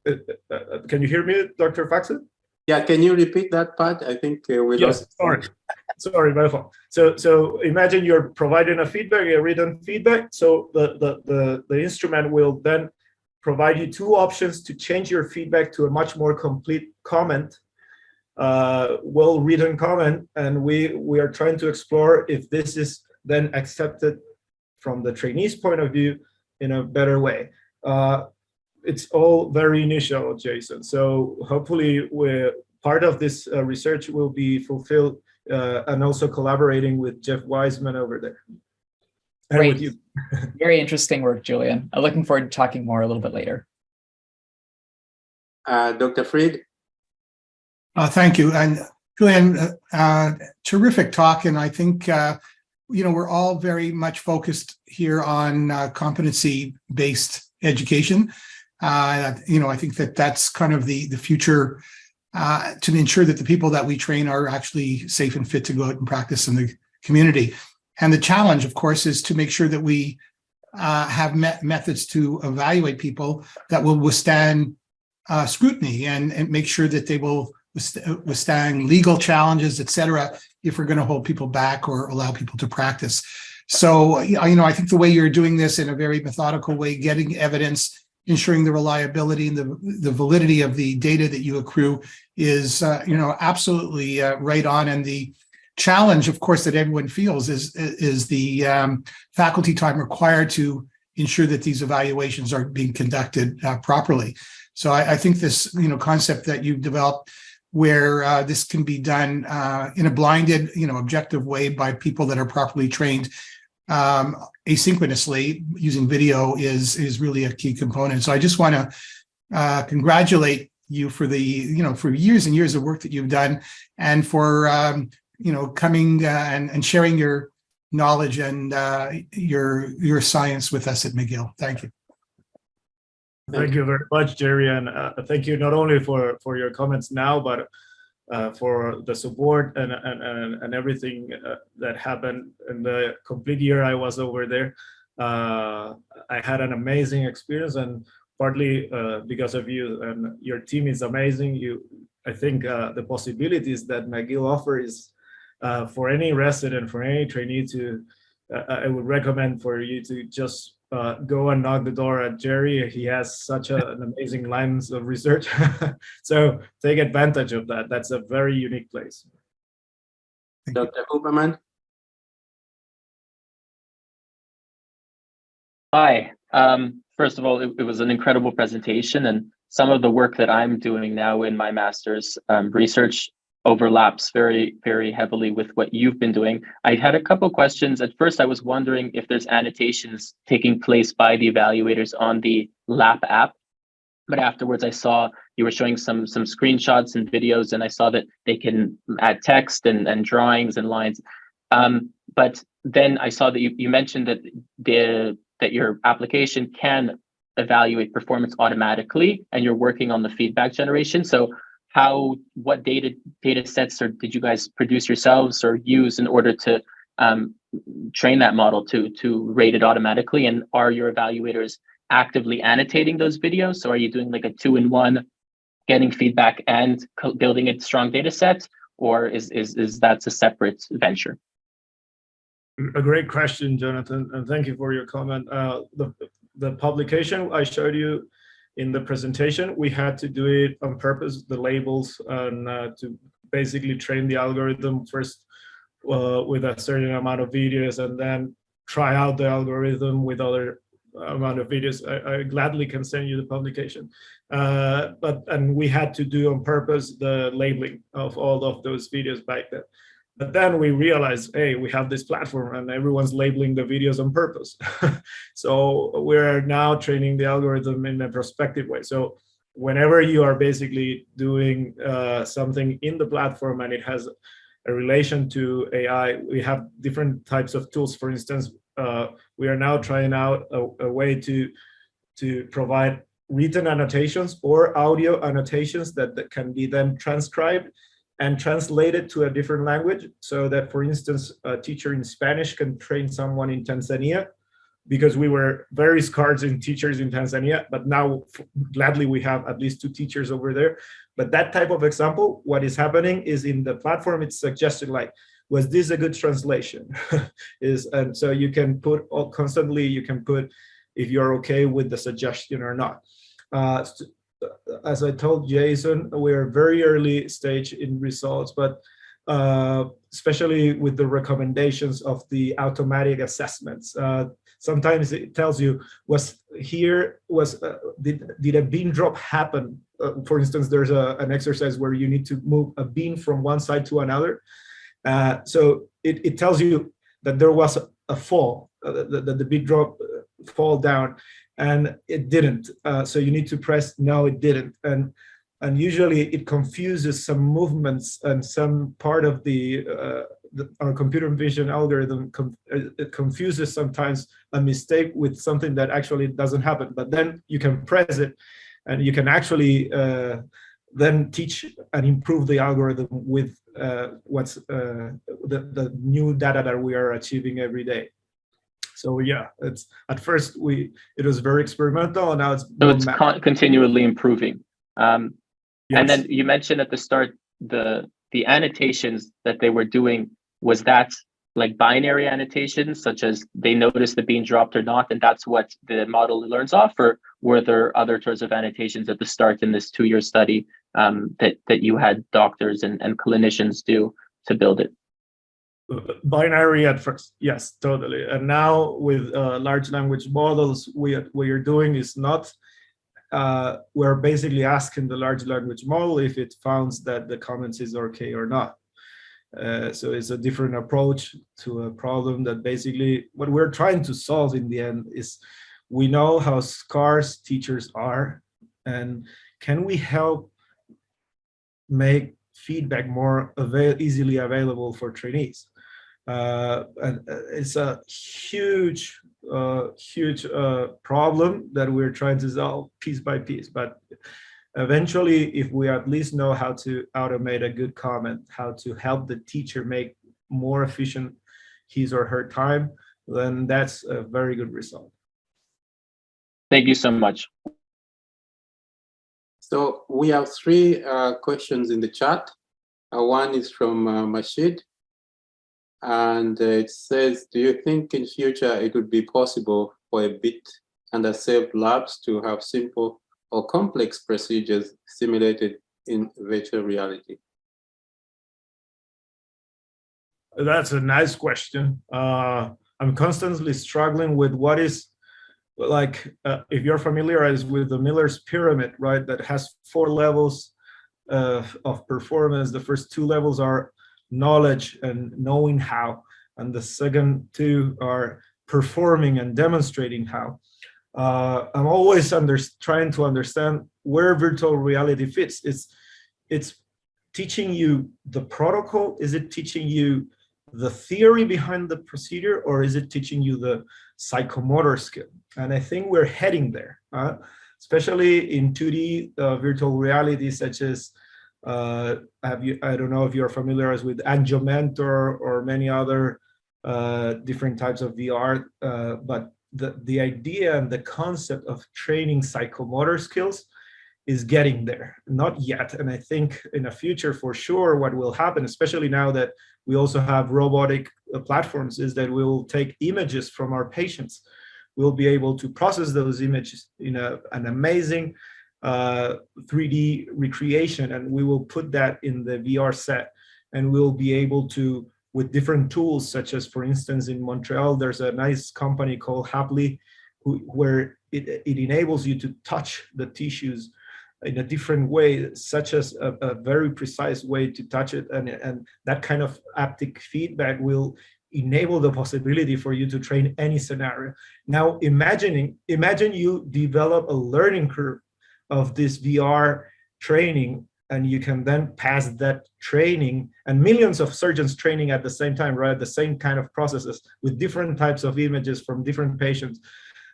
[SPEAKER 7] Can you hear me, Dr. Faxon?
[SPEAKER 4] Yeah, can you repeat that part? I think we lost.
[SPEAKER 7] Sorry, my fault. So imagine you're providing a feedback, a written feedback. So the instrument will then provide you two options to change your feedback to a much more complete comment, well-written comment, and we are trying to explore if this is then accepted from the trainee's point of view in a better way. It's all very initial, Jason. So hopefully part of this research will be fulfilled, and also collaborating with Jeff Wiseman over there. And
[SPEAKER 5] Great.
[SPEAKER 7] with you.
[SPEAKER 5] Very interesting work, Julián. I'm looking forward to talking more a little bit later.
[SPEAKER 4] Dr. Fried?
[SPEAKER 8] Thank you. And Julián, terrific talk. And I think, we're all very much focused here on competency-based education. I think that's kind of the future to ensure that the people that we train are actually safe and fit to go out and practice in the community. And the challenge, of course, is to make sure that we have methods to evaluate people that will withstand scrutiny and make sure that they will withstand legal challenges, et cetera, if we're going to hold people back or allow people to practice. So, I think the way you're doing this in a very methodical way, getting evidence, ensuring the reliability and the validity of the data that you accrue is, absolutely right on. And the challenge, of course, that everyone feels is the faculty time required to ensure that these evaluations are being conducted properly. So I think this, concept that you've developed where this can be done in a blinded, objective way by people that are properly trained asynchronously using video is really a key component. So I just want to congratulate you for the, for years and years of work that you've done, and for, coming and sharing your knowledge and your science with us at McGill. Thank you.
[SPEAKER 7] Thank you very much, Jerry, and thank you not only for your comments now, but for the support and everything that happened in the complete year I was over there. I had an amazing experience, and partly because of you, and your team is amazing. I think the possibilities that McGill offers for any resident, for any trainee to, I would recommend for you to just go and knock the door at Jerry. He has such an amazing lines of research. So take advantage of that. That's a very unique place.
[SPEAKER 4] Dr. Huberman?
[SPEAKER 9] Hi. First of all, it was an incredible presentation, and some of the work that I'm doing now in my master's research overlaps very, very heavily with what you've been doing. I had a couple questions. At first, I was wondering if there's annotations taking place by the evaluators on the LAP app, but afterwards I saw you were showing some screenshots and videos, and I saw that they can add text and drawings and lines. But then I saw that you mentioned that that your application can evaluate performance automatically, and you're working on the feedback generation. So what data sets did you guys produce yourselves or use in order to train that model to rate it automatically? And are your evaluators actively annotating those videos? So are you doing like a 2-in-1, getting feedback and building a strong data set, or is that a separate venture?
[SPEAKER 7] A great question, Jonathan, and thank you for your comment. The publication I showed you in the presentation, we had to do it on purpose, the labels, and to basically train the algorithm first with a certain amount of videos, and then try out the algorithm with other amount of videos. I gladly can send you the publication. And we had to do on purpose the labeling of all of those videos back then. But then we realized, hey, we have this platform and everyone's labeling the videos on purpose. So we're now training the algorithm in a prospective way. So whenever you are basically doing something in the platform and it has a relation to AI, we have different types of tools. For instance, we are now trying out a way to provide written annotations or audio annotations that can be then transcribed and translated to a different language, so that, for instance, a teacher in Spanish can train someone in Tanzania, because we were very scarce in teachers in Tanzania, but now gladly we have at least 2 teachers over there. But that type of example, what is happening is in the platform, it's suggested like, was this a good translation? And so you can put constantly, you can put if you're okay with the suggestion or not. As I told Jason, we're very early stage in results, but especially with the recommendations of the automatic assessments. Sometimes it tells you, did a bean drop happen? For instance, there's an exercise where you need to move a bean from one side to another. So it tells you that there was a fall, that the bean drop fall down, and it didn't. So you need to press no, it didn't. And usually it confuses some movements and some part of our computer vision algorithm. It confuses sometimes a mistake with something that actually doesn't happen. But then you can press it, and you can actually then teach and improve the algorithm with what's the new data that we are achieving every day. So yeah, it's at first it was very experimental, and now it's
[SPEAKER 9] continually improving.
[SPEAKER 7] Yes.
[SPEAKER 9] And then you mentioned at the start the annotations that they were doing, was that like binary annotations, such as they noticed the bean dropped or not, and that's what the model learns off, or were there other sorts of annotations at the start in this 2-year study that you had doctors and clinicians do to build it?
[SPEAKER 7] Binary at first, yes, totally. And now with large language models, what you're doing is not, we're basically asking the large language model if it finds that the comments is okay or not. So it's a different approach to a problem that basically what we're trying to solve in the end is, we know how scarce teachers are, and can we help make feedback more easily available for trainees? And it's a huge problem that we're trying to solve piece by piece. But eventually, if we at least know how to automate a good comment, how to help the teacher make more efficient his or her time, then that's a very good result.
[SPEAKER 9] Thank you so much.
[SPEAKER 4] So we have 3 questions in the chat. One is from Mashid. And it says, do you think in future it would be possible for a bit underserved labs to have simple or complex procedures simulated in virtual reality?
[SPEAKER 7] That's a nice question. I'm constantly struggling with what is, like, if you're familiarized with the Miller's pyramid, right, that has 4 levels of performance. The first 2 levels are knowledge and knowing how, and the second 2 are performing and demonstrating how. I'm always trying to understand where virtual reality fits. It's teaching you the protocol. Is it teaching you the theory behind the procedure, or is it teaching you the psychomotor skill? And I think we're heading there, especially in 2D virtual reality, such as I don't know if you're familiar with Angiomentor or many other different types of VR, but the idea and the concept of training psychomotor skills is getting there. Not yet, and I think in the future for sure what will happen, especially now that we also have robotic platforms, is that we will take images from our patients. We'll be able to process those images in an amazing 3D recreation, and we will put that in the VR set, and we'll be able to, with different tools, such as, for instance, in Montreal, there's a nice company called Happily, where it enables you to touch the tissues in a different way, such as a very precise way to touch it, and that kind of haptic feedback will enable the possibility for you to train any scenario. Now, imagine you develop a learning curve of this VR training, and you can then pass that training, and millions of surgeons training at the same time, right? The same kind of processes with different types of images from different patients.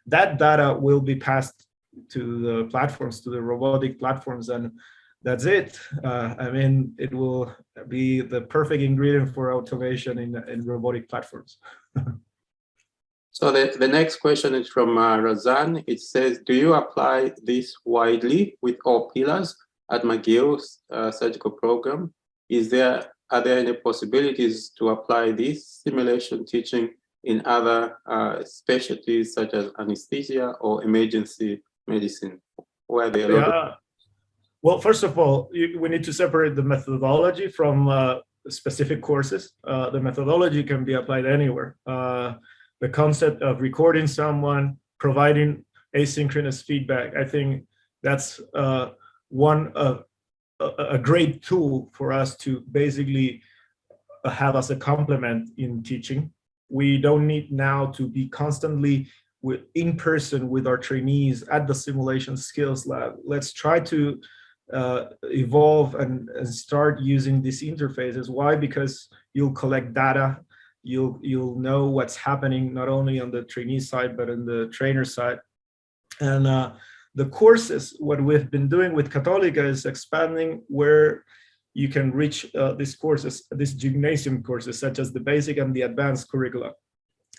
[SPEAKER 7] That data will be passed the platforms, to the robotic platforms, and that's it. I mean, it will be the perfect ingredient for automation in robotic platforms.
[SPEAKER 4] So the next question is from Razan. It says, do you apply this widely with all pillars at McGill's surgical program? Are there any possibilities to apply this simulation teaching in other specialties such as anesthesia or emergency medicine? Where they
[SPEAKER 7] Well, first of all, we need to separate the methodology from specific courses. The methodology can be applied anywhere. The concept of recording someone, providing asynchronous feedback, I think that's one of a great tool for us to basically have as a complement in teaching. We don't need now to be constantly in person with our trainees at the simulation skills lab. Let's try to evolve and start using these interfaces. Why? Because you'll collect data, you'll know what's happening not only on the trainee side but on the trainer side. And the courses, what we've been doing with Católica is expanding where you can reach these courses, these gymnasium courses, such as the basic and the advanced curricula.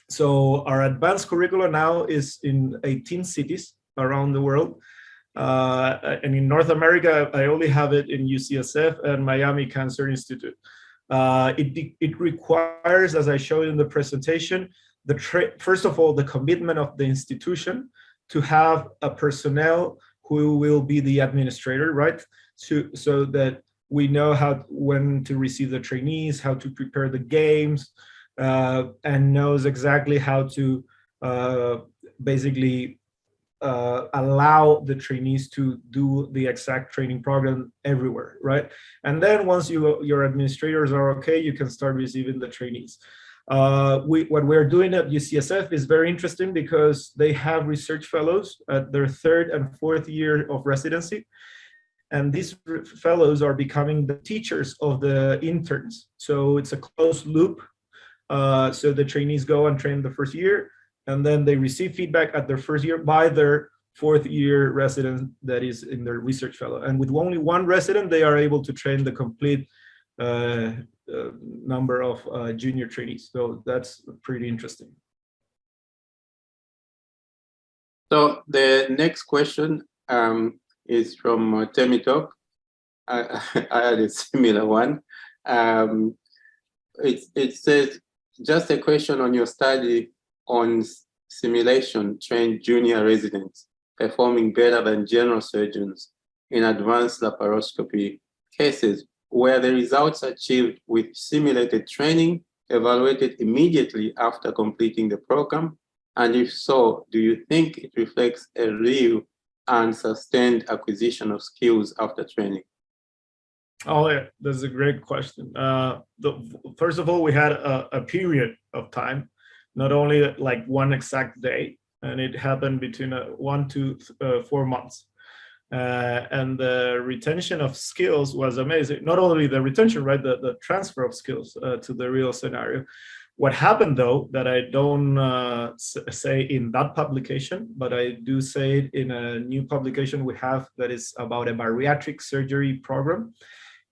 [SPEAKER 7] So our advanced curricula now is in 18 cities around the world. And in North America, I only have it in UCSF and Miami Cancer Institute. It requires, as I showed in the presentation, first of all, the commitment of the institution to have a personnel who will be the administrator, right? So that we know when to receive the trainees, how to prepare the games, and knows exactly how to basically allow the trainees to do the exact training program everywhere, right? And then once your administrators are okay, you can start receiving the trainees. What we're doing at UCSF is very interesting because they have research fellows at their 3rd and 4th year of residency. And these fellows are becoming the teachers of the interns. So it's a closed loop. So the trainees go and train the 1st year, and then they receive feedback at their 1st year by their 4th year resident that is in their research fellow. And with only one resident, they are able to train the complete number of junior trainees. So that's pretty interesting.
[SPEAKER 4] So the next question is from Temitok. I had a similar one. It says, just a question on your study on simulation trained junior residents performing better than general surgeons in advanced laparoscopy cases. Were the results achieved with simulated training evaluated immediately after completing the program? And if so, do you think it reflects a real and sustained acquisition of skills after training?
[SPEAKER 7] Oh, yeah, that's a great question. First of all, we had a period of time, not only like one exact day, and it happened between 1 to 4 months. And the retention of skills was amazing. Not only the retention, right, the transfer of skills to the real scenario. What happened, though, that I don't say in that publication, but I do say it in a new publication we have that is about a bariatric surgery program,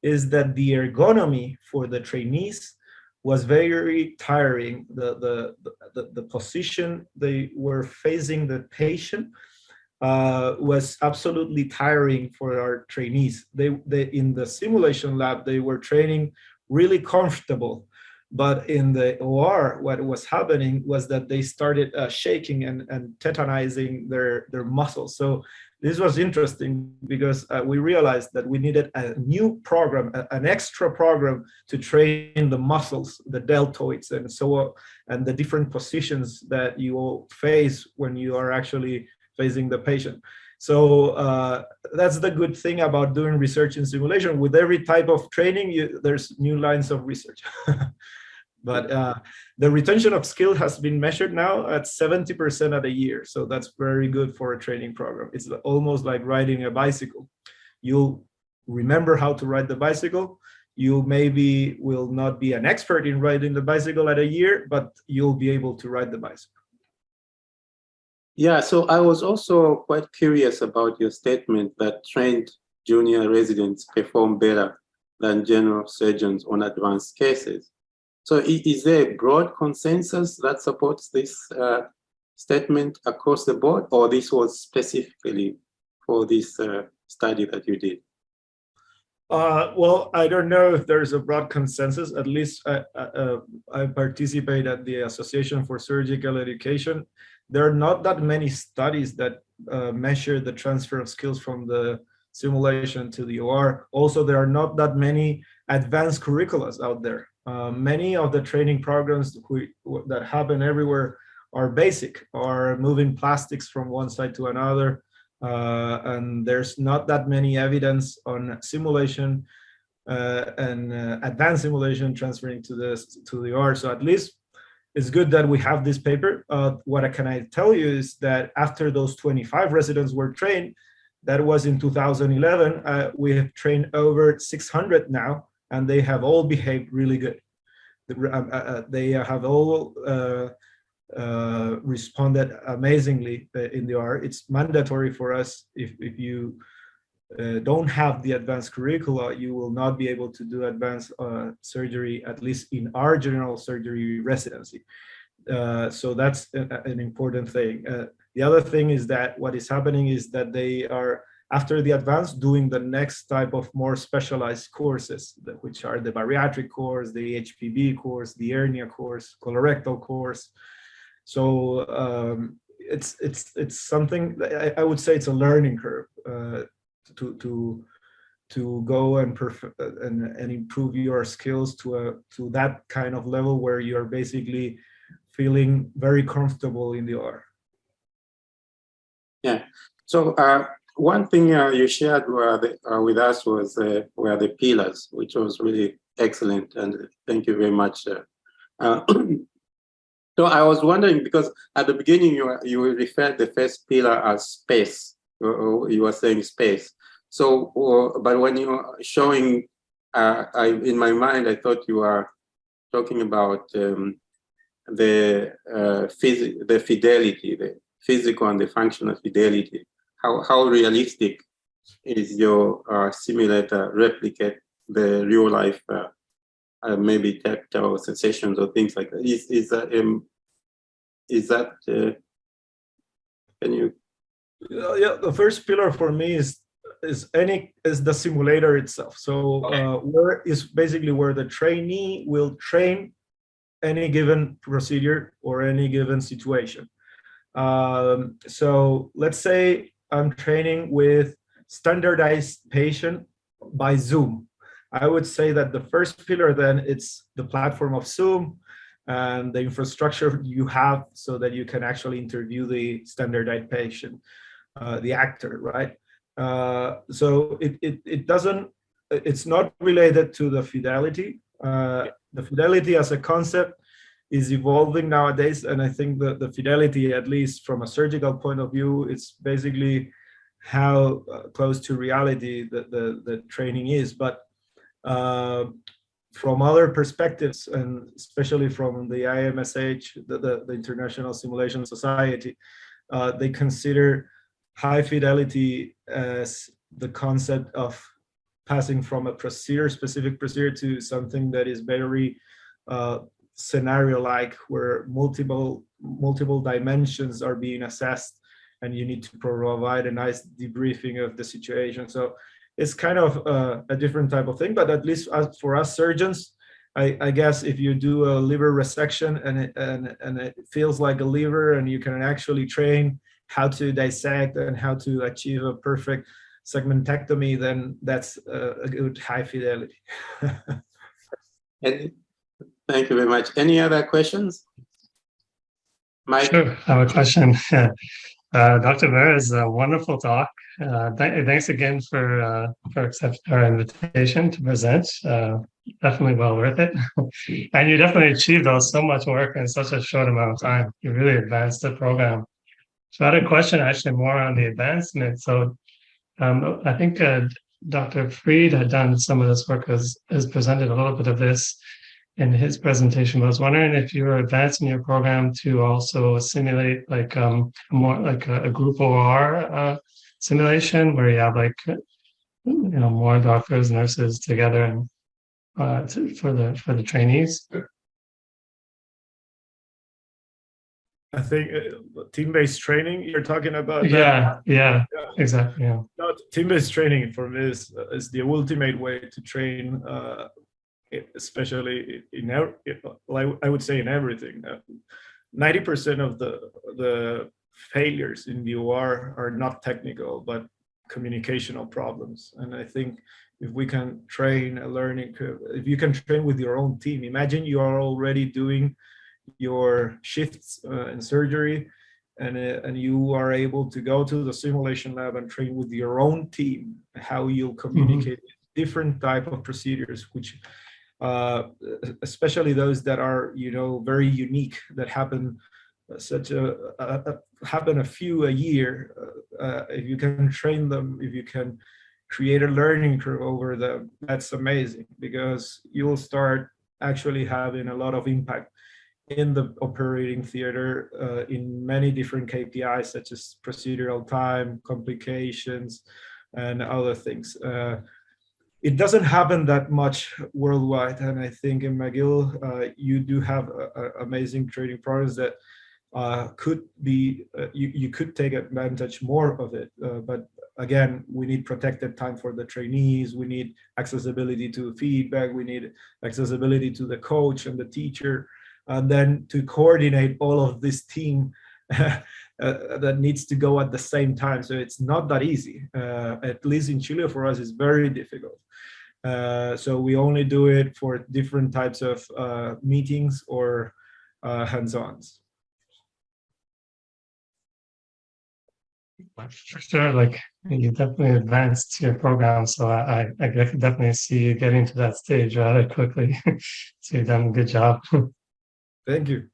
[SPEAKER 7] is that the ergonomy for the trainees was very tiring. The position they were facing the patient was absolutely tiring for our trainees. They in the simulation lab, they were training really comfortable. But in the OR, what was happening was that they started shaking and tetanizing their muscles. So this was interesting because we realized that we needed a new program, an extra program to train the muscles, the deltoids, and so on, and the different positions that you will face when you are actually facing the patient. So that's the good thing about doing research in simulation. With every type of training, there's new lines of research. But the retention of skill has been measured now at 70% at a year. So that's very good for a training program. It's almost like riding a bicycle. You'll remember how to ride the bicycle. You maybe will not be an expert in riding the bicycle at a year, but you'll be able to ride the bicycle.
[SPEAKER 4] Yeah, so I was also quite curious about your statement that trained junior residents perform better than general surgeons on advanced cases. So is there a broad consensus that supports this statement across the board, or this was specifically for this study that you did?
[SPEAKER 7] Well, I don't know if there's a broad consensus. At least I participate at the Association for Surgical Education. There are not that many studies that measure the transfer of skills from the simulation to the OR. Also, there are not that many advanced curriculums out there. Many of the training programs that happen everywhere are basic, are moving plastics from one side to another. And there's not that many evidence on simulation and advanced simulation transferring to the OR. So at least it's good that we have this paper. What can I tell you is that after those 25 residents were trained, that was in 2011, we have trained over 600 now, and they have all behaved really good. They have all responded amazingly in the OR. It's mandatory for us. If you don't have the advanced curricula, you will not be able to do advanced surgery, at least in our general surgery residency. So that's an important thing. The other thing is that what is happening is that they are, after the advanced, doing the next type of more specialized courses, which are the bariatric course, the HPB course, the hernia course, colorectal course. So it's something, I would say it's a learning curve to go and improve your skills to that kind of level where you're basically feeling very comfortable in the OR.
[SPEAKER 4] Yeah. So one thing you shared with us was were the pillars, which was really excellent, and thank you very much. So I was wondering, because at the beginning you referred the first pillar as space. You were saying space. So, but when you were showing, in my mind, I thought you were talking about the fidelity, the physical and the functional fidelity. How realistic is your simulator replicate the real life? Maybe tactile sensations or things like that. Is that can you?
[SPEAKER 7] Yeah, the first pillar for me is the simulator itself. So where is basically where the trainee will train any given procedure or any given situation. So let's say I'm training with standardized patient by Zoom. I would say that the first pillar then it's the platform of Zoom and the infrastructure you have so that you can actually interview the standardized patient, the actor, right? So it's not related to the fidelity. The fidelity as a concept is evolving nowadays, and I think the fidelity, at least from a surgical point of view, it's basically how close to reality the training is. But from other perspectives, and especially from the IMSH, the International Simulation Society, they consider high fidelity as the concept of passing from a specific procedure to something that is very scenario-like, where multiple dimensions are being assessed, and you need to provide a nice debriefing of the situation. So it's kind of a different type of thing, but at least for us surgeons, I guess if you do a liver resection and it feels like a liver, and you can actually train how to dissect and how to achieve a perfect segmentectomy, then that's a good high fidelity.
[SPEAKER 4] Thank you very much. Any other questions? Mike?
[SPEAKER 3] Sure, I have a question. Dr. Varas, a wonderful talk. Thanks again for accepting our invitation to present. Definitely well worth it. And you definitely achieved so much work in such a short amount of time. You really advanced the program. So I had a question actually more on the advancement. So I think Dr. Fried had done some of this work, has presented a little bit of this. in his presentation. I was wondering if you were advancing your program to also simulate like more like a group OR simulation where you have like more doctors, nurses together and for the trainees.
[SPEAKER 7] I think team-based training you're talking about.
[SPEAKER 3] Yeah, exactly. Yeah.
[SPEAKER 7] No, team-based training for me is the ultimate way to train, especially I would say in everything. 90% of the failures in the OR are not technical, but communicational problems. And I think if we can train a learning curve, if you can train with your own team, imagine you are already doing your shifts in surgery, and you are able to go to the simulation lab and train with your own team how you'll communicate different type of procedures, which especially those that are very unique, that happen happen a few a year. If you can train them, if you can create a learning curve over them, that's amazing, because you'll start actually having a lot of impact in the operating theater in many different KPIs, such as procedural time, complications, and other things. It doesn't happen that much worldwide, and I think in McGill you do have amazing training programs that could be you could take advantage more of it. But again, we need protected time for the trainees. We need accessibility to feedback. We need accessibility to the coach and the teacher. And then to coordinate all of this team that needs to go at the same time. So it's not that easy. At least in Chile, for us, it's very difficult. So we only do it for different types of meetings or hands-ons.
[SPEAKER 3] For sure, like you definitely advanced your program, so I could definitely see you getting to that stage rather quickly. So you've done a good job.
[SPEAKER 7] Thank you.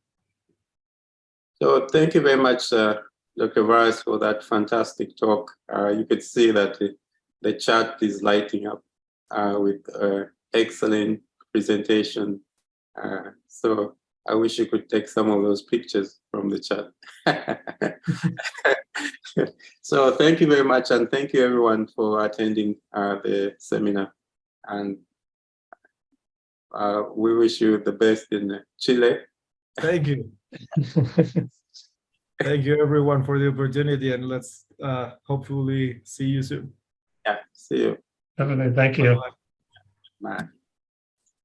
[SPEAKER 4] So thank you very much, Dr. Varas, for that fantastic talk. You could see that the chat is lighting up with excellent presentation. So I wish you could take some of those pictures from the chat. So thank you very much, and thank you everyone for attending the seminar. And we wish you the best in Chile.
[SPEAKER 7] Thank you. Thank you everyone for the opportunity, and let's hopefully see you soon.
[SPEAKER 4] Yeah, see you.
[SPEAKER 3] Definitely, thank you.
[SPEAKER 7] Bye-bye.
[SPEAKER 4] Bye.